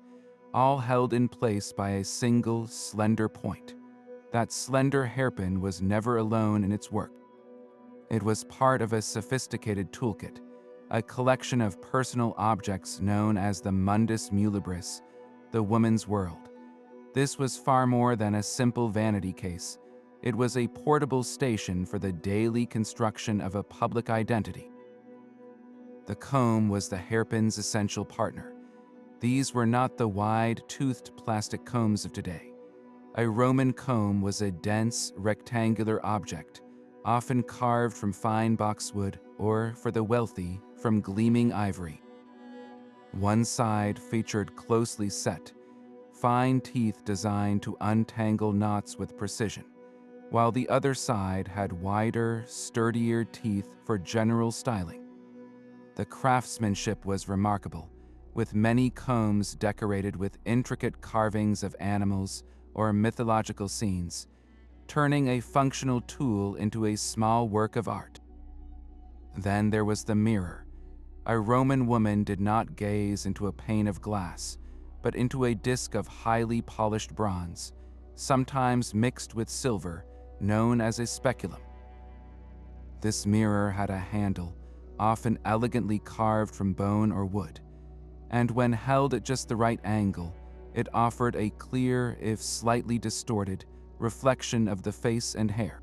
all held in place by a single, slender point. That slender hairpin was never alone in its work. It was part of a sophisticated toolkit, a collection of personal objects known as the mundus mulibris, the woman's world. This was far more than a simple vanity case. It was a portable station for the daily construction of a public identity. The comb was the hairpin's essential partner. These were not the wide-toothed plastic combs of today. A Roman comb was a dense, rectangular object, often carved from fine boxwood or, for the wealthy, from gleaming ivory. One side featured closely set, fine teeth designed to untangle knots with precision, while the other side had wider, sturdier teeth for general styling. The craftsmanship was remarkable, with many combs decorated with intricate carvings of animals or mythological scenes, turning a functional tool into a small work of art. Then there was the mirror. A Roman woman did not gaze into a pane of glass, but into a disc of highly polished bronze, sometimes mixed with silver, known as a speculum. This mirror had a handle, often elegantly carved from bone or wood, and when held at just the right angle, It offered a clear, if slightly distorted, reflection of the face and hair.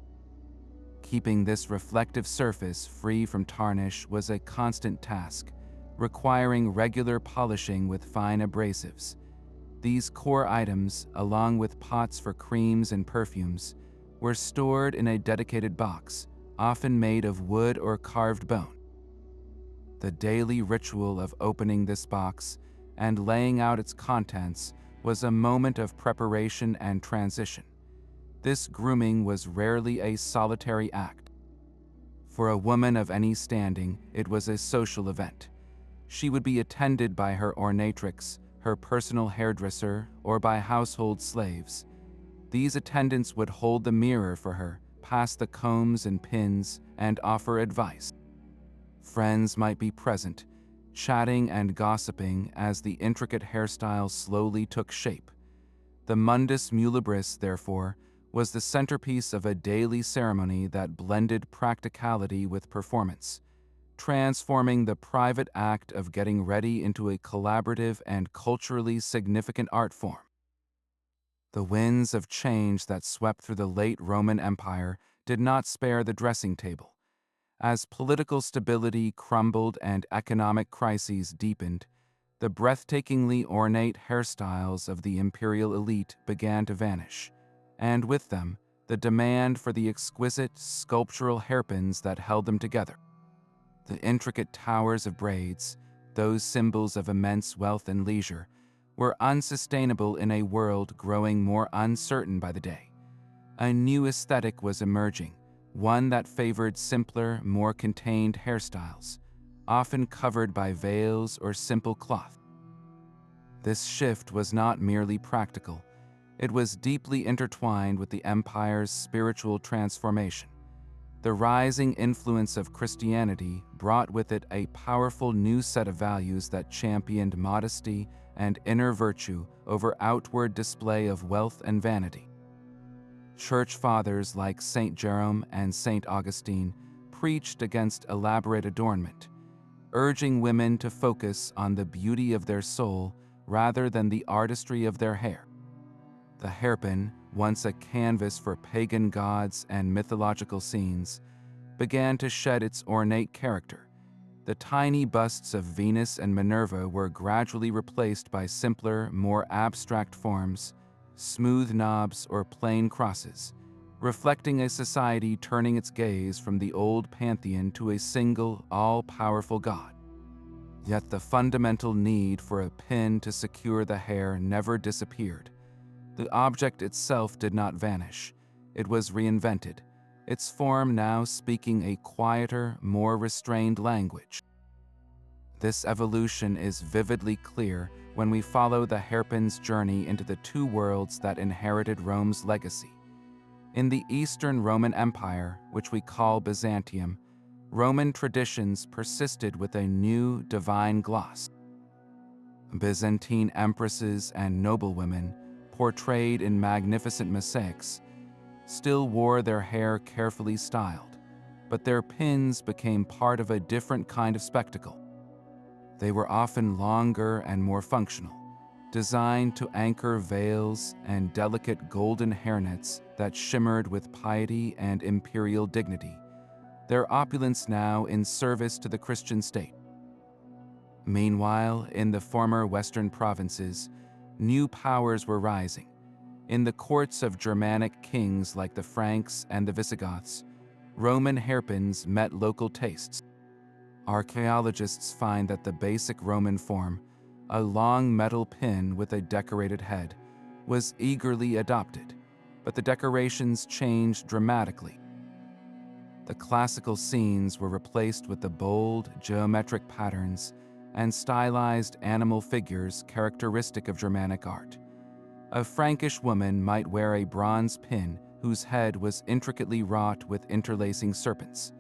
Keeping this reflective surface free from tarnish was a constant task, requiring regular polishing with fine abrasives. These core items, along with pots for creams and perfumes, were stored in a dedicated box, often made of wood or carved bone. The daily ritual of opening this box and laying out its contents was a moment of preparation and transition. This grooming was rarely a solitary act. For a woman of any standing, it was a social event. She would be attended by her ornatrix, her personal hairdresser, or by household slaves. These attendants would hold the mirror for her, pass the combs and pins, and offer advice. Friends might be present, chatting and gossiping as the intricate hairstyle slowly took shape. The mundus muliebris, therefore, was the centerpiece of a daily ceremony that blended practicality with performance, transforming the private act of getting ready into a collaborative and culturally significant art form. The winds of change that swept through the late Roman Empire did not spare the dressing table. As political stability crumbled and economic crises deepened, the breathtakingly ornate hairstyles of the imperial elite began to vanish, and with them, the demand for the exquisite sculptural hairpins that held them together. The intricate towers of braids, those symbols of immense wealth and leisure, were unsustainable in a world growing more uncertain by the day. A new aesthetic was emerging, one that favored simpler, more contained hairstyles, often covered by veils or simple cloth. This shift was not merely practical, it was deeply intertwined with the empire's spiritual transformation. The rising influence of Christianity brought with it a powerful new set of values that championed modesty and inner virtue over outward display of wealth and vanity. Church fathers like St. Jerome and St. Augustine preached against elaborate adornment, urging women to focus on the beauty of their soul rather than the artistry of their hair. The hairpin, once a canvas for pagan gods and mythological scenes, began to shed its ornate character. The tiny busts of Venus and Minerva were gradually replaced by simpler, more abstract forms, smooth knobs or plain crosses, reflecting a society turning its gaze from the old pantheon to a single, all-powerful god. Yet the fundamental need for a pin to secure the hair never disappeared. The object itself did not vanish. It was reinvented, its form now speaking a quieter, more restrained language. This evolution is vividly clear when we follow the hairpin's journey into the two worlds that inherited Rome's legacy. In the Eastern Roman Empire, which we call Byzantium, Roman traditions persisted with a new divine gloss. Byzantine empresses and noblewomen, portrayed in magnificent mosaics, still wore their hair carefully styled, but their pins became part of a different kind of spectacle. They were often longer and more functional, designed to anchor veils and delicate golden hairnets that shimmered with piety and imperial dignity, their opulence now in service to the Christian state. Meanwhile, in the former Western provinces, new powers were rising. In the courts of Germanic kings like the Franks and the Visigoths, Roman hairpins met local tastes. Archaeologists find that the basic Roman form, a long metal pin with a decorated head, was eagerly adopted, but the decorations changed dramatically. The classical scenes were replaced with the bold, geometric patterns and stylized animal figures characteristic of Germanic art. A Frankish woman might wear a bronze pin whose head was intricately wrought with interlacing serpents,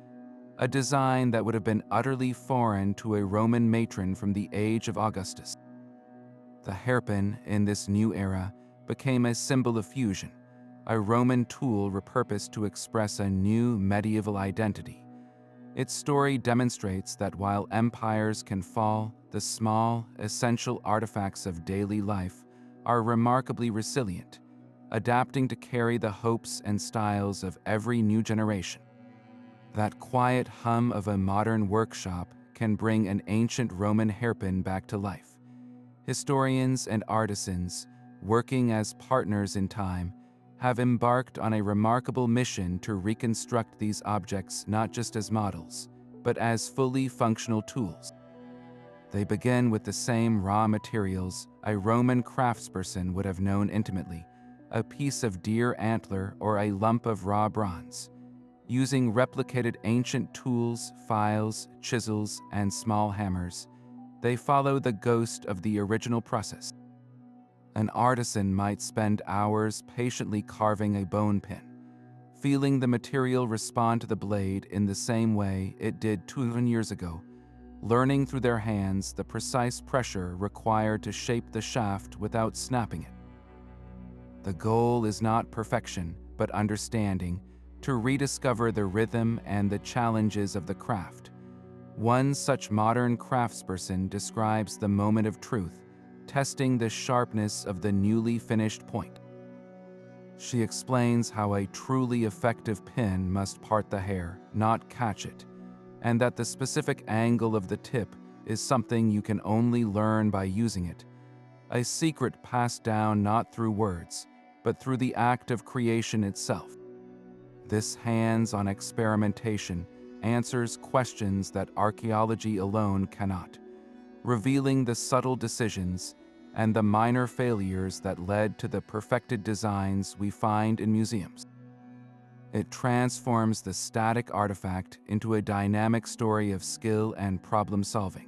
a design that would have been utterly foreign to a Roman matron from the age of Augustus. The hairpin, in this new era, became a symbol of fusion, a Roman tool repurposed to express a new medieval identity. Its story demonstrates that while empires can fall, the small, essential artifacts of daily life are remarkably resilient, adapting to carry the hopes and styles of every new generation. That quiet hum of a modern workshop can bring an ancient Roman hairpin back to life. Historians and artisans, working as partners in time, have embarked on a remarkable mission to reconstruct these objects not just as models, but as fully functional tools. They begin with the same raw materials a Roman craftsperson would have known intimately, a piece of deer antler or a lump of raw bronze. Using replicated ancient tools, files, chisels, and small hammers, they follow the ghost of the original process. An artisan might spend hours patiently carving a bone pin, feeling the material respond to the blade in the same way it did 2,000 years ago, learning through their hands the precise pressure required to shape the shaft without snapping it. The goal is not perfection, but understanding, to rediscover the rhythm and the challenges of the craft. One such modern craftsperson describes the moment of truth, testing the sharpness of the newly finished point. She explains how a truly effective pin must part the hair, not catch it, and that the specific angle of the tip is something you can only learn by using it, a secret passed down not through words, but through the act of creation itself. This hands-on experimentation answers questions that archaeology alone cannot, revealing the subtle decisions and the minor failures that led to the perfected designs we find in museums. It transforms the static artifact into a dynamic story of skill and problem-solving.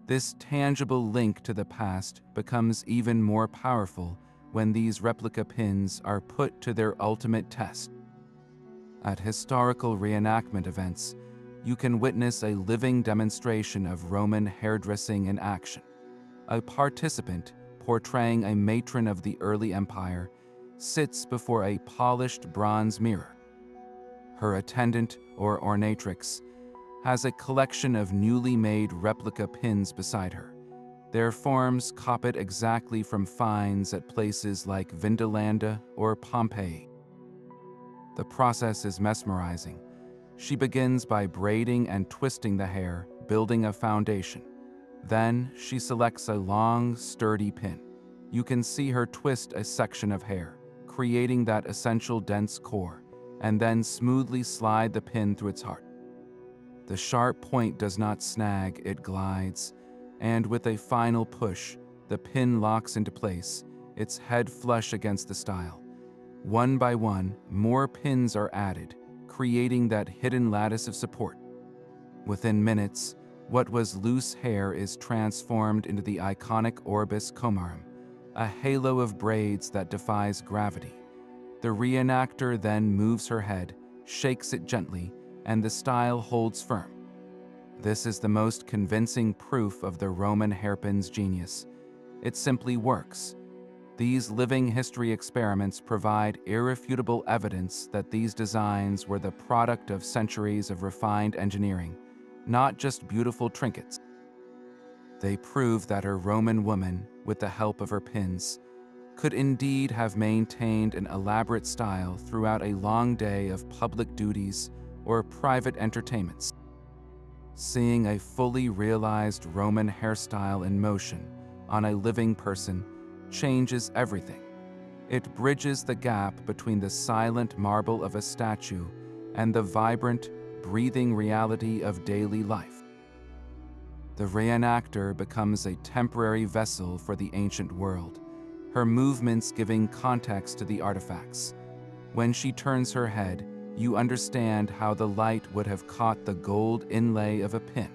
This tangible link to the past becomes even more powerful when these replica pins are put to their ultimate test. At historical reenactment events, you can witness a living demonstration of Roman hairdressing in action. A participant, portraying a matron of the early empire, sits before a polished bronze mirror. Her attendant, or ornatrix, has a collection of newly made replica pins beside her. Their forms copied exactly from finds at places like Vindolanda or Pompeii. The process is mesmerizing. She begins by braiding and twisting the hair, building a foundation. Then she selects a long, sturdy pin. You can see her twist a section of hair, creating that essential dense core, and then smoothly slide the pin through its heart. The sharp point does not snag, it glides, and with a final push, the pin locks into place, its head flush against the style. One by one, more pins are added, creating that hidden lattice of support. Within minutes, what was loose hair is transformed into the iconic orbis comarum, a halo of braids that defies gravity. The reenactor then moves her head, shakes it gently, and the style holds firm. This is the most convincing proof of the Roman hairpin's genius. It simply works. These living history experiments provide irrefutable evidence that these designs were the product of centuries of refined engineering, not just beautiful trinkets. They prove that a Roman woman, with the help of her pins, could indeed have maintained an elaborate style throughout a long day of public duties or private entertainments. Seeing a fully realized Roman hairstyle in motion on a living person changes everything. It bridges the gap between the silent marble of a statue and the vibrant, breathing reality of daily life. The reenactor becomes a temporary vessel for the ancient world, her movements giving context to the artifacts. When she turns her head, you understand how the light would have caught the gold inlay of a pin.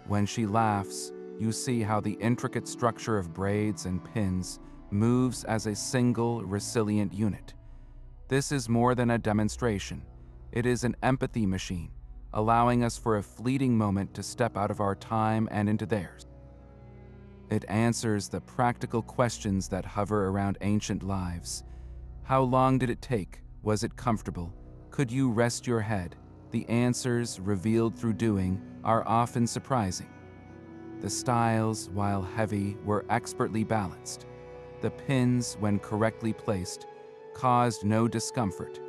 When she laughs, you see how the intricate structure of braids and pins moves as a single, resilient unit. This is more than a demonstration. It is an empathy machine, allowing us for a fleeting moment to step out of our time and into theirs. It answers the practical questions that hover around ancient lives. How long did it take? Was it comfortable? Could you rest your head? The answers, revealed through doing, are often surprising. The styles, while heavy, were expertly balanced. The pins, when correctly placed, caused no discomfort.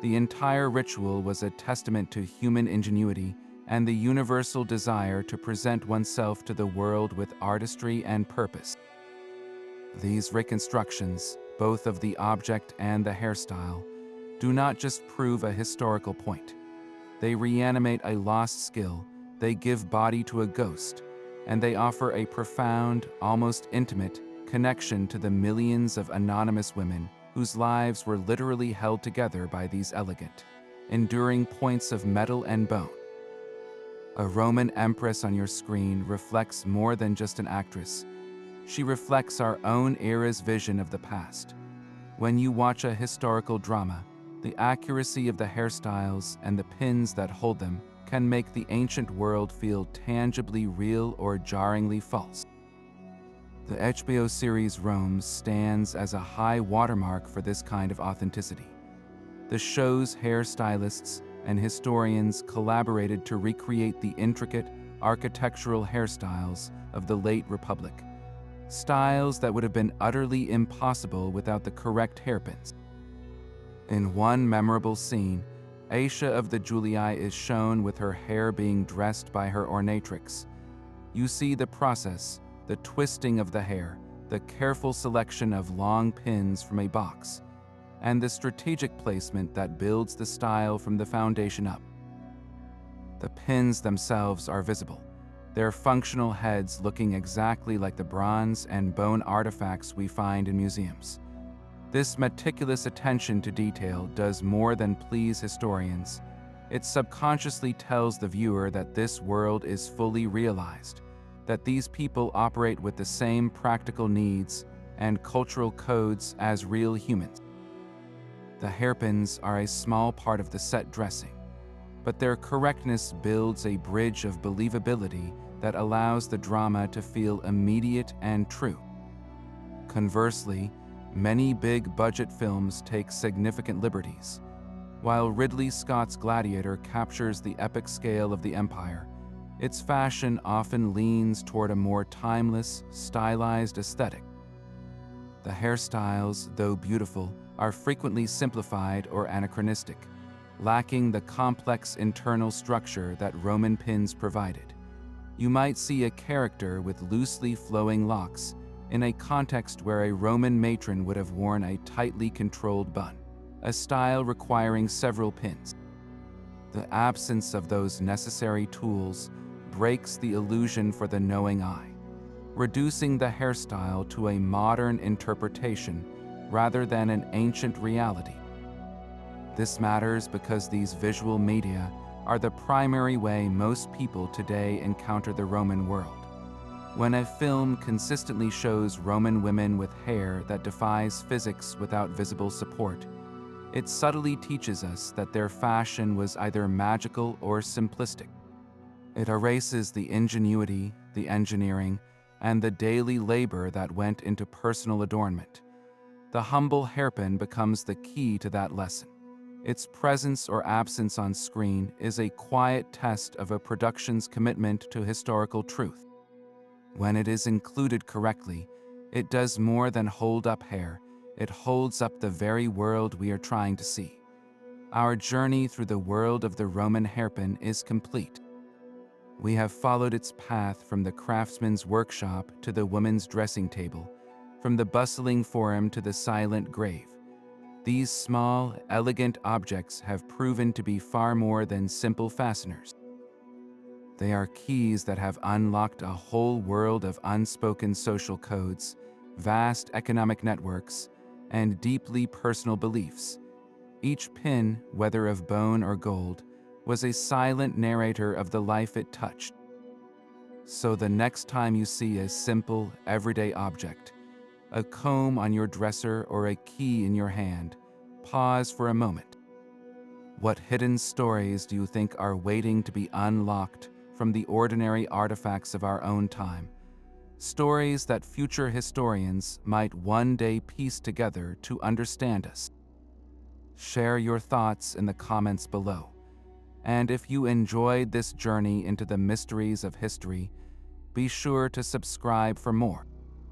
The entire ritual was a testament to human ingenuity and the universal desire to present oneself to the world with artistry and purpose. These reconstructions, both of the object and the hairstyle, do not just prove a historical point. They reanimate a lost skill, they give body to a ghost, and they offer a profound, almost intimate, connection to the millions of anonymous women whose lives were literally held together by these elegant, enduring points of metal and bone. A Roman empress on your screen reflects more than just an actress. She reflects our own era's vision of the past. When you watch a historical drama, the accuracy of the hairstyles and the pins that hold them can make the ancient world feel tangibly real or jarringly false. The HBO series Rome stands as a high watermark for this kind of authenticity. The show's hairstylists and historians collaborated to recreate the intricate architectural hairstyles of the late Republic, styles that would have been utterly impossible without the correct hairpins. In one memorable scene, Aisha of the Julii is shown with her hair being dressed by her ornatrix. You see the process, the twisting of the hair, the careful selection of long pins from a box, and the strategic placement that builds the style from the foundation up. The pins themselves are visible, their functional heads looking exactly like the bronze and bone artifacts we find in museums. This meticulous attention to detail does more than please historians. It subconsciously tells the viewer that this world is fully realized, that these people operate with the same practical needs and cultural codes as real humans. The hairpins are a small part of the set dressing, but their correctness builds a bridge of believability that allows the drama to feel immediate and true. Conversely, many big-budget films take significant liberties. While Ridley Scott's Gladiator captures the epic scale of the empire, its fashion often leans toward a more timeless, stylized aesthetic. The hairstyles, though beautiful, are frequently simplified or anachronistic, lacking the complex internal structure that Roman pins provided. You might see a character with loosely flowing locks in a context where a Roman matron would have worn a tightly controlled bun, a style requiring several pins. The absence of those necessary tools breaks the illusion for the knowing eye, reducing the hairstyle to a modern interpretation rather than an ancient reality. This matters because these visual media are the primary way most people today encounter the Roman world. When a film consistently shows Roman women with hair that defies physics without visible support, it subtly teaches us that their fashion was either magical or simplistic. It erases the ingenuity, the engineering, and the daily labor that went into personal adornment. The humble hairpin becomes the key to that lesson. Its presence or absence on screen is a quiet test of a production's commitment to historical truth. When it is included correctly, it does more than hold up hair, it holds up the very world we are trying to see. Our journey through the world of the Roman hairpin is complete. We have followed its path from the craftsman's workshop to the woman's dressing table, from the bustling forum to the silent grave. These small, elegant objects have proven to be far more than simple fasteners. They are keys that have unlocked a whole world of unspoken social codes, vast economic networks, and deeply personal beliefs. Each pin, whether of bone or gold, was a silent narrator of the life it touched. So the next time you see a simple, everyday object, a comb on your dresser or a key in your hand, pause for a moment. What hidden stories do you think are waiting to be unlocked from the ordinary artifacts of our own time? Stories that future historians might one day piece together to understand us. Share your thoughts in the comments below. And if you enjoyed this journey into the mysteries of history, be sure to subscribe for more.